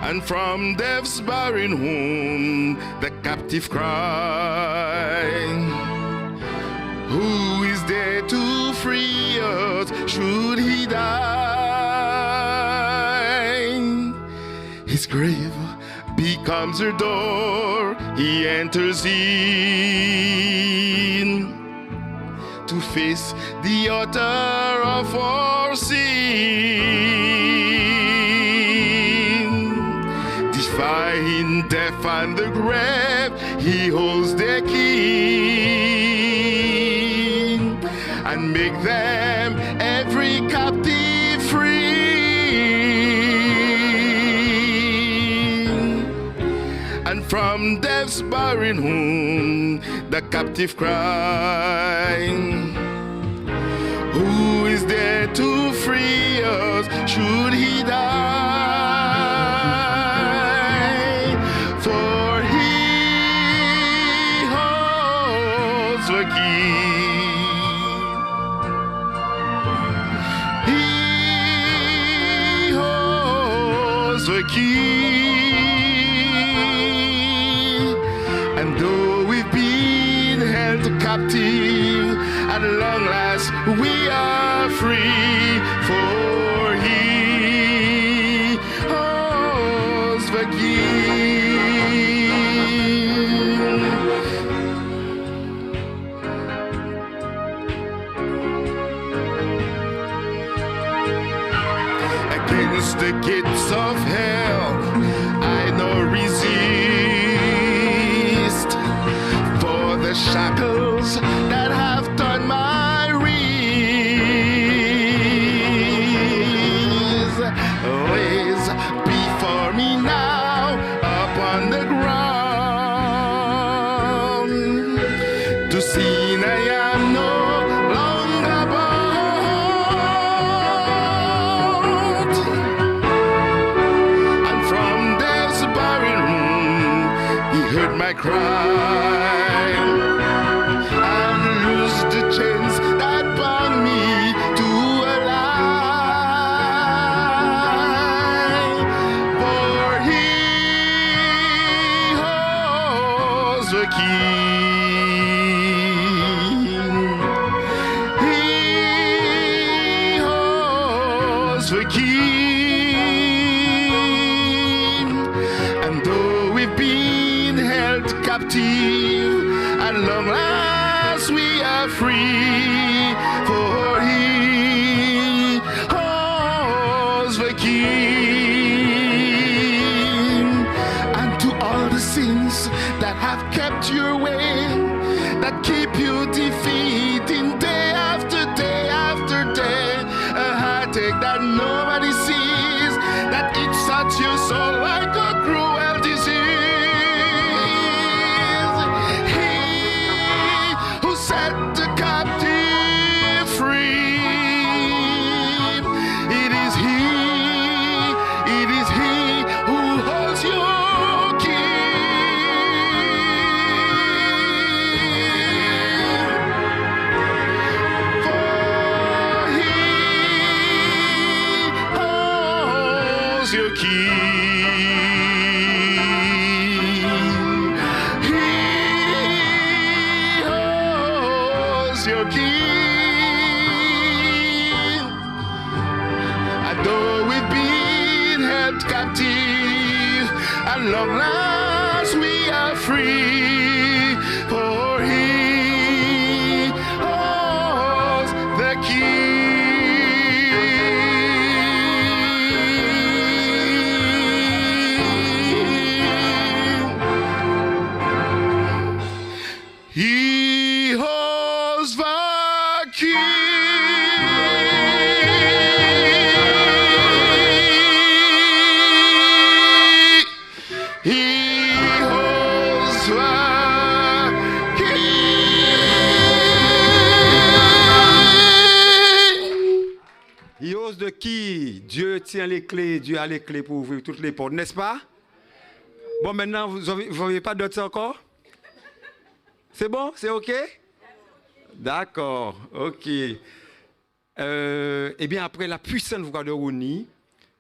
And from death's barren womb, the captive cry, who is there to free us should he die? His grave becomes her door, he enters in to face the author of our sin. Defying death and the grave, he holds the key and make them every captive free. And from death's barren womb, the captive cry, who is there to free us should he die? And though we've been held captive, at long last we are free, for he holds the key. Against the gates of hell I no resist, for the shackles that have torn my wrists lays before me now upon the ground. To sin I am no longer bound, and from death's barren room he heard my cry and loosed the chains that bound me to a lie. For he holds the key. He holds the key. And though we've been held captive, at long last we are free, for he holds the key. And to all the sins that have kept your way, that keep you defeating day after day after day, a heartache that nobody sees, that eats at your soul like a cruel disease. Set the captive free. It is he who holds your key. For he holds your key. long as we are free, for He holds the key. He holds the key. He holds the key.
Il ose de qui? Dieu tient les clés, Dieu a les clés pour ouvrir toutes les portes, n'est-ce pas? Bon, maintenant, vous n'avez pas d'autres encore? C'est bon? C'est OK? D'accord, OK. Eh bien, après la puissante voix de Rouni,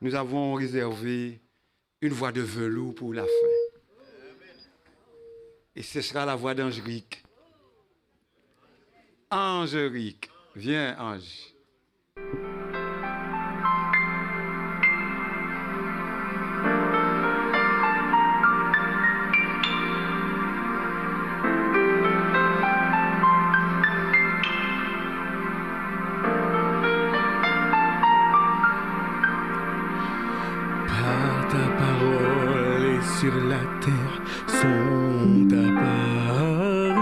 nous avons réservé une voix de velours pour la fin. Et ce sera la voix d'Angérique. Angérique, viens, Ange.
Par ta parole et sur la terre sont apparus.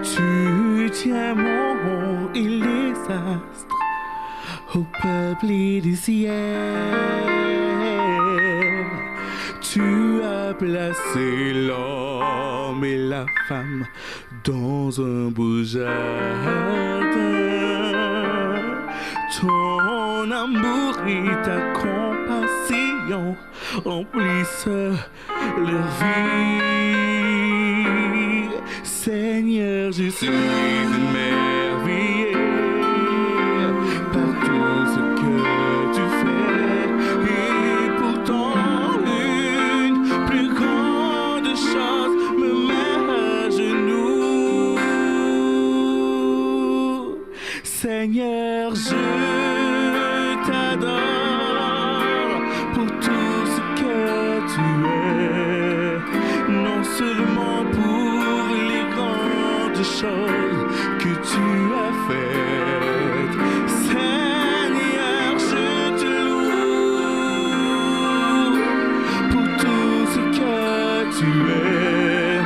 Tu tiens mon et les astres au peuple du ciel. Tu as placé l'homme et la femme dans un beau jardin. Ton amour et ta compassion remplissent leur vie. Seigneur, je suis émerveillé par tout ce que tu fais. Et pourtant, une plus grande chose me met à genoux. Seigneur, je t'adore pour tout ce que tu es, non seulement pour les grandes choses que tu as faites. Seigneur, je te loue pour tout ce que tu es.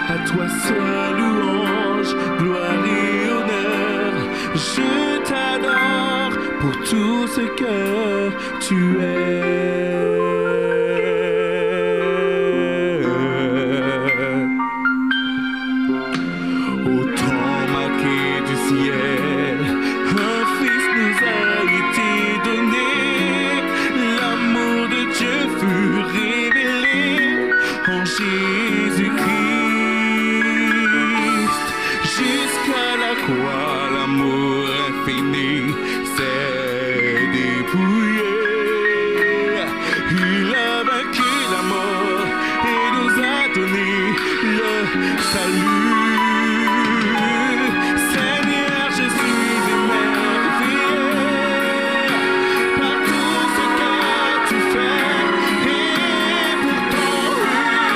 À toi seul louange, gloire et honneur. Je t'adore pour tout ce que tu es. Au temps marqué du ciel, un fils nous a été donné. L'amour de Dieu fut révélé en Jésus-Christ. Jusqu'à la croix, l'amour infini s'est dépouillé. Il a vaincu la mort et nous a donné le salut. Seigneur, je suis émerveillé par tout ce que tu fais. Et pourtant,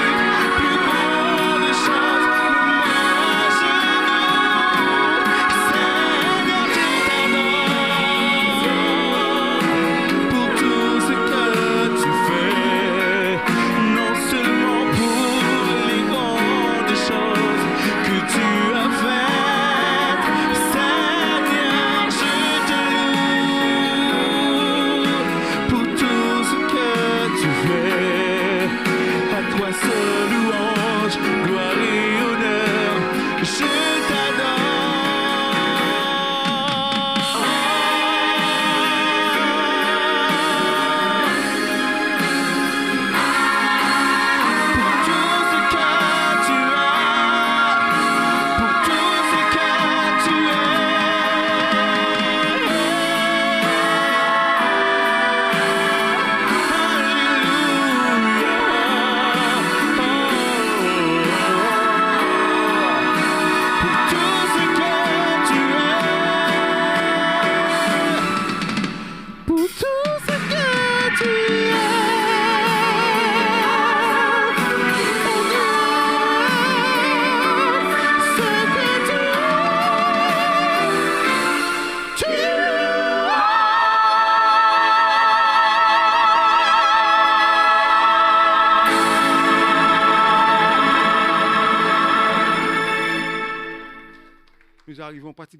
une plus grande chose me met à genoux. Seigneur,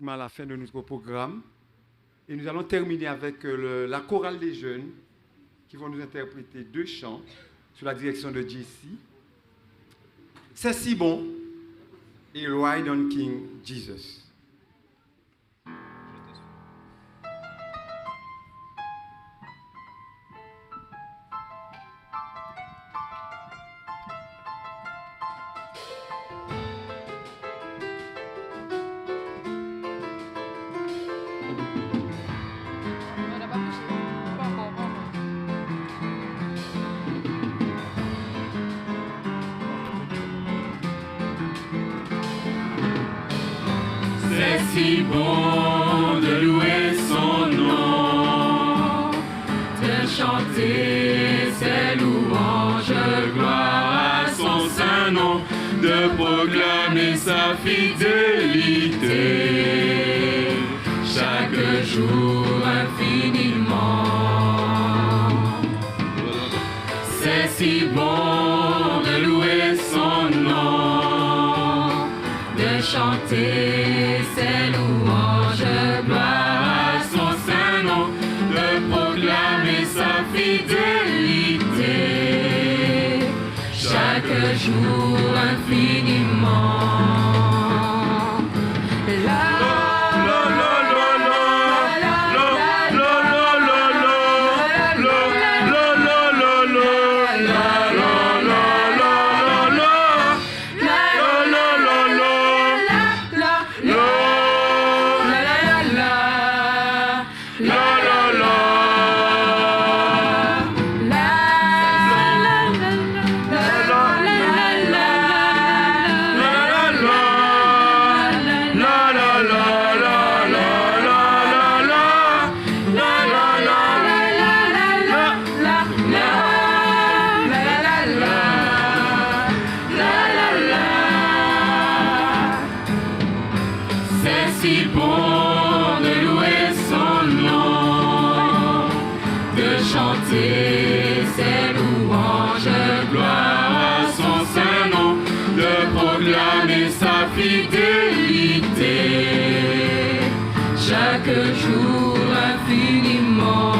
pratiquement à la fin de notre programme. Et nous allons terminer avec la chorale des jeunes qui vont nous interpréter 2 chants sous la direction de JC. C'est si bon et Ride on King Jesus.
C'est si bon de louer son nom, de chanter ses louanges, gloire à son saint nom, de proclamer sa fidélité, chaque jour infiniment. C'est si bon de louer son nom, de chanter ses louanges, gloire à son saint nom, de proclamer sa fidélité, chaque jour infiniment. Fidélité, chaque jour infiniment.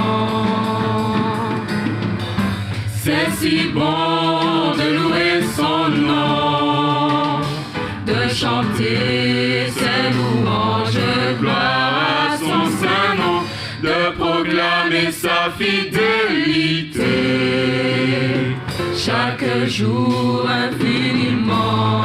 C'est si bon de louer son nom, de chanter ses louanges, gloire à son saint nom, de proclamer sa fidélité, chaque jour infiniment.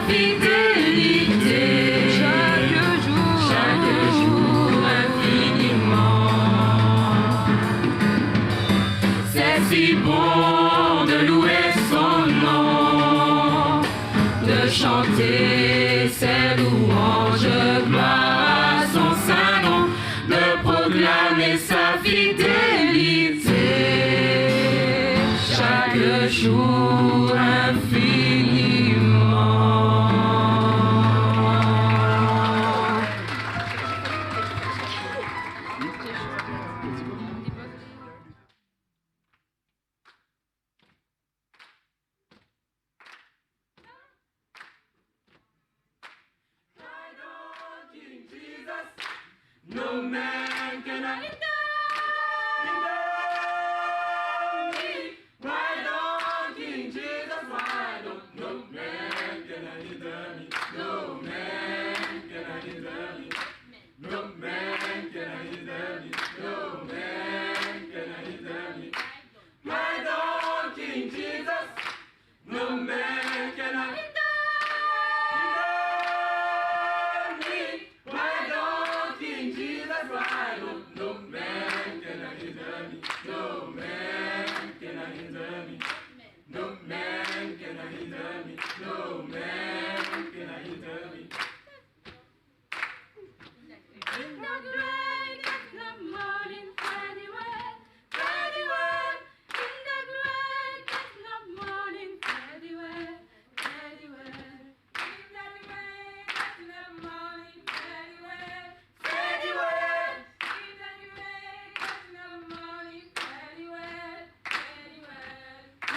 fidélité. Chaque jour infiniment. C'est si bon de louer son nom, de chanter ses louanges, gloire à son saint nom, de proclamer sa fidélité. Chaque jour infiniment. No man can hinder me. Ride on, King Jesus, ride on. No man can hinder me. No man can hinder me. No man can hinder me. No man can hinder me. Ride on, King Jesus. No man can hinder me. Ride on, King Jesus, ride on. No man can hinder me. No man can hinder me. No man can hinder me. No man can hinder me. In the great of the morning, very well, very well. In the great of the morning, very well, very well. In the great of the morning, very well, very well. In the great of the morning, very well, very well.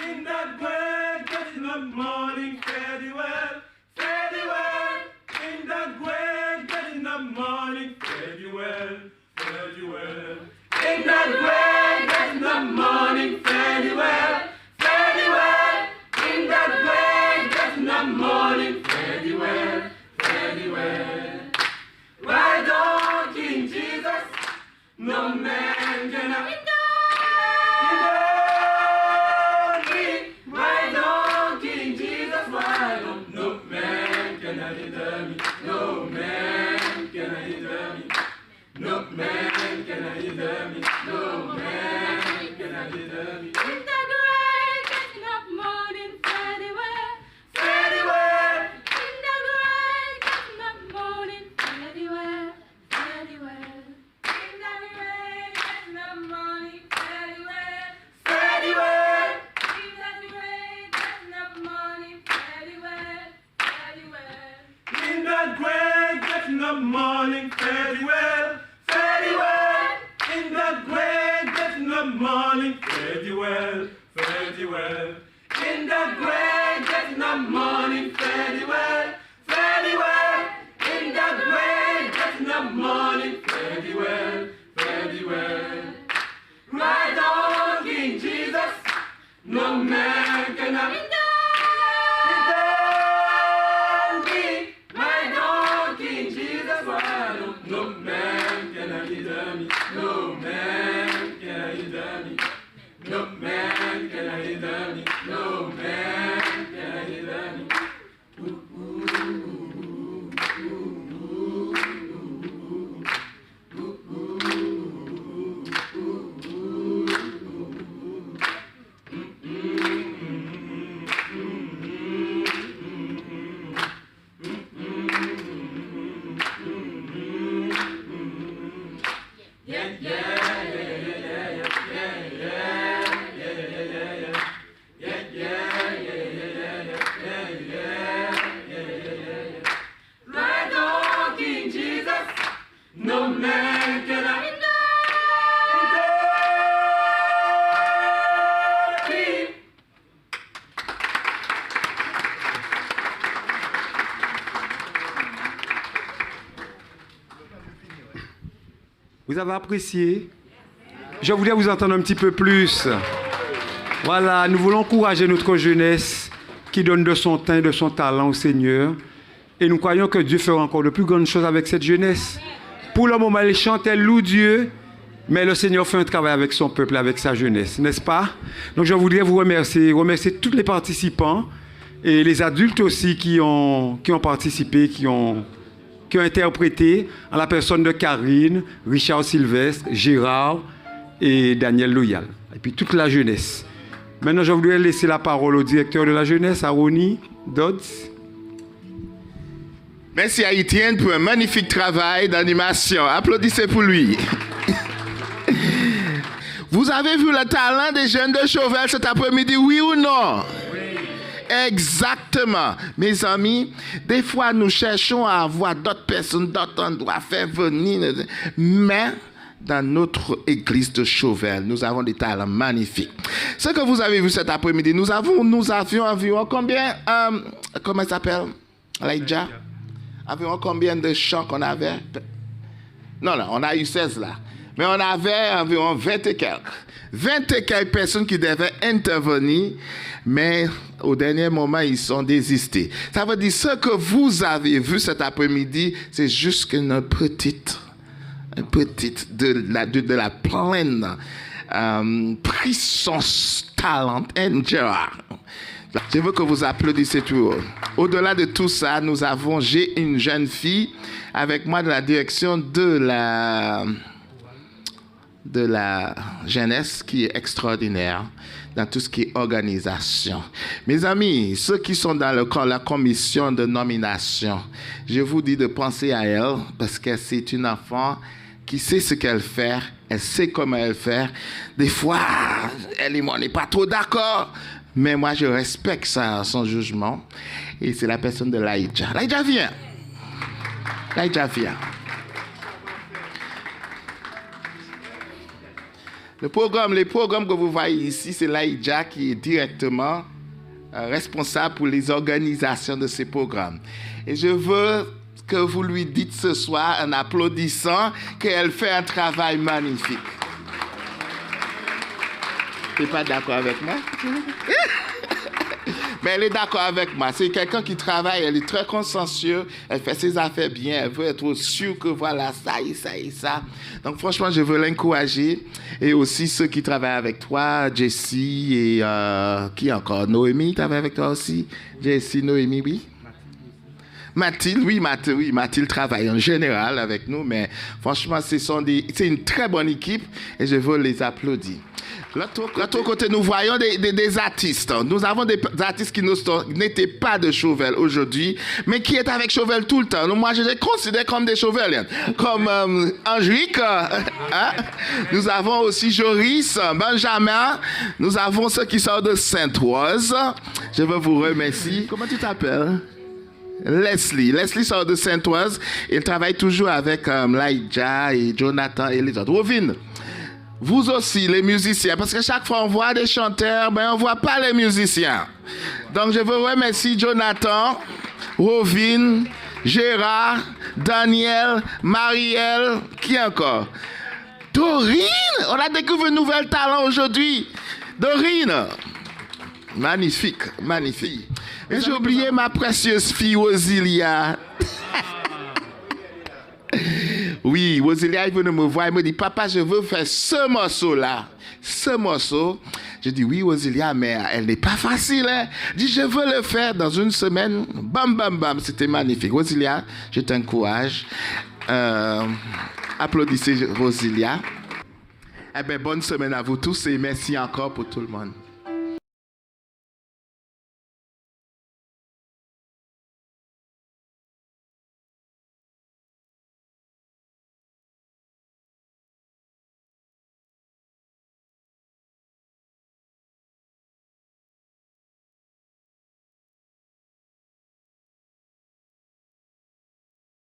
In the great of the morning, very well, very well. In the great of the morning, very well, very well. In the great of the morning, very well, very well. In the great of the morning, very well, very well. Ride on, King Jesus, no man can hinder me. Ride on, King Jesus, ride on. No man can hinder me. No man can hinder me. No man can hinder me. No man can hinder me. In the great getting up morning, very well, very well. In the great getting up morning, very well, very well. In the great getting up morning, very well, very well. In the great getting up morning, very well, very well. In the great getting up morning, very well, very well. In the great getting up morning, very well, very well. In the great getting up morning, very well, very well. In the great getting up morning, very well, very well. Ride on, King Jesus, no man can hinder me. Ride on, King Jesus, ride on. No man can hinder me. No man can hinder me. No man can hinder me. No man can hinder me. Ride on, King Jesus, no man can hinder me.
Vous avez apprécié? Je voulais vous entendre un petit peu plus. Voilà, nous voulons encourager notre jeunesse qui donne de son temps et de son talent au Seigneur. Et nous croyons que Dieu fera encore de plus grandes choses avec cette jeunesse. Pour le moment, elle chante, elle loue Dieu, mais le Seigneur fait un travail avec son peuple, avec sa jeunesse, n'est-ce pas? Donc je voudrais vous remercier tous les participants et les adultes aussi qui ont participé, qui ont interprété, en la personne de Karine, Richard Sylvestre, Gérard et Daniel Loyal. Et puis toute la jeunesse. Maintenant, je voudrais laisser la parole au directeur de la jeunesse, Aroni Dodds.
Merci à Étienne pour un magnifique travail d'animation. Applaudissez pour lui. Vous avez vu le talent des jeunes de Chauvel cet après-midi, oui ou non? Oui. Exactement. Mes amis, des fois nous cherchons à avoir d'autres personnes, d'autres endroits, faire venir, mais dans notre église de Chauvel, nous avons des talents magnifiques. Ce que vous avez vu cet après-midi, nous avions environ combien, comment ça s'appelle? Laïdja? Environ combien de chants qu'on avait? Non, on a eu 16 là. Mais on avait environ 20 et quelques. 20 et quelques personnes qui devaient intervenir, mais au dernier moment, ils sont désistés. Ça veut dire ce que vous avez vu cet après-midi, c'est juste une petite de la pleine puissance, talent, and joie. Je veux que vous applaudissez tout haut. Au-delà de tout ça, j'ai une jeune fille avec moi de la direction de la jeunesse qui est extraordinaire dans tout ce qui est organisation. Mes amis, ceux qui sont dans la commission de nomination, je vous dis de penser à elle parce que c'est une enfant qui sait ce qu'elle fait, elle sait comment elle fait. Des fois, elle et moi, on n'est pas trop d'accord. Mais moi, je respecte son jugement. Et c'est la personne de Laïdja. Laïdja, viens. Laïdja, viens. Les programmes que vous voyez ici, c'est Laïdja qui est directement responsable pour les organisations de ces programmes. Et je veux que vous lui dites ce soir, en applaudissant, qu'elle fait un travail magnifique. Tu n'es pas d'accord avec moi? Mais elle est d'accord avec moi. C'est quelqu'un qui travaille, elle est très consciencieuse, elle fait ses affaires bien, elle veut être sûre que voilà, ça et ça et ça. Donc franchement, je veux l'encourager. Et aussi ceux qui travaillent avec toi, Jessie et qui encore? Noémie, travaille avec toi aussi? Jessie, Noémie, oui? Mathilde travaille en général avec nous, mais franchement, c'est une très bonne équipe et je veux les applaudir. L'autre côté, nous voyons des artistes. Nous avons des artistes qui n'étaient pas de Chauvel aujourd'hui, mais qui étaient avec Chauvel tout le temps. Moi, je les considère comme des Chauveliens. Comme Angélique. Nous avons aussi Joris, Benjamin. Nous avons ceux qui sortent de Sainte-Rose. Je veux vous remercier. Comment tu t'appelles? Leslie sort de Sainte-Oise. Il travaille toujours avec Laïdja et Jonathan et les autres. Rovin, vous aussi, les musiciens, parce que chaque fois on voit des chanteurs, mais on ne voit pas les musiciens. Donc je veux remercier Jonathan, Rovin, Gérard, Daniel, Marielle, qui encore? Dorine, on a découvert un nouvel talent aujourd'hui. Dorine, magnifique. Et j'ai oublié ma précieuse fille Osilia. Oui, Osilia, il veut me voir, il me dit, papa, je veux faire ce morceau-là. Ce morceau. Je dis, oui, Osilia, mais elle n'est pas facile. Hein? Je dis, je veux le faire dans une semaine. Bam, bam, bam. C'était magnifique. Osilia, je t'encourage. Applaudissez Osilia. Eh bien, bonne semaine à vous tous et merci encore pour tout le monde.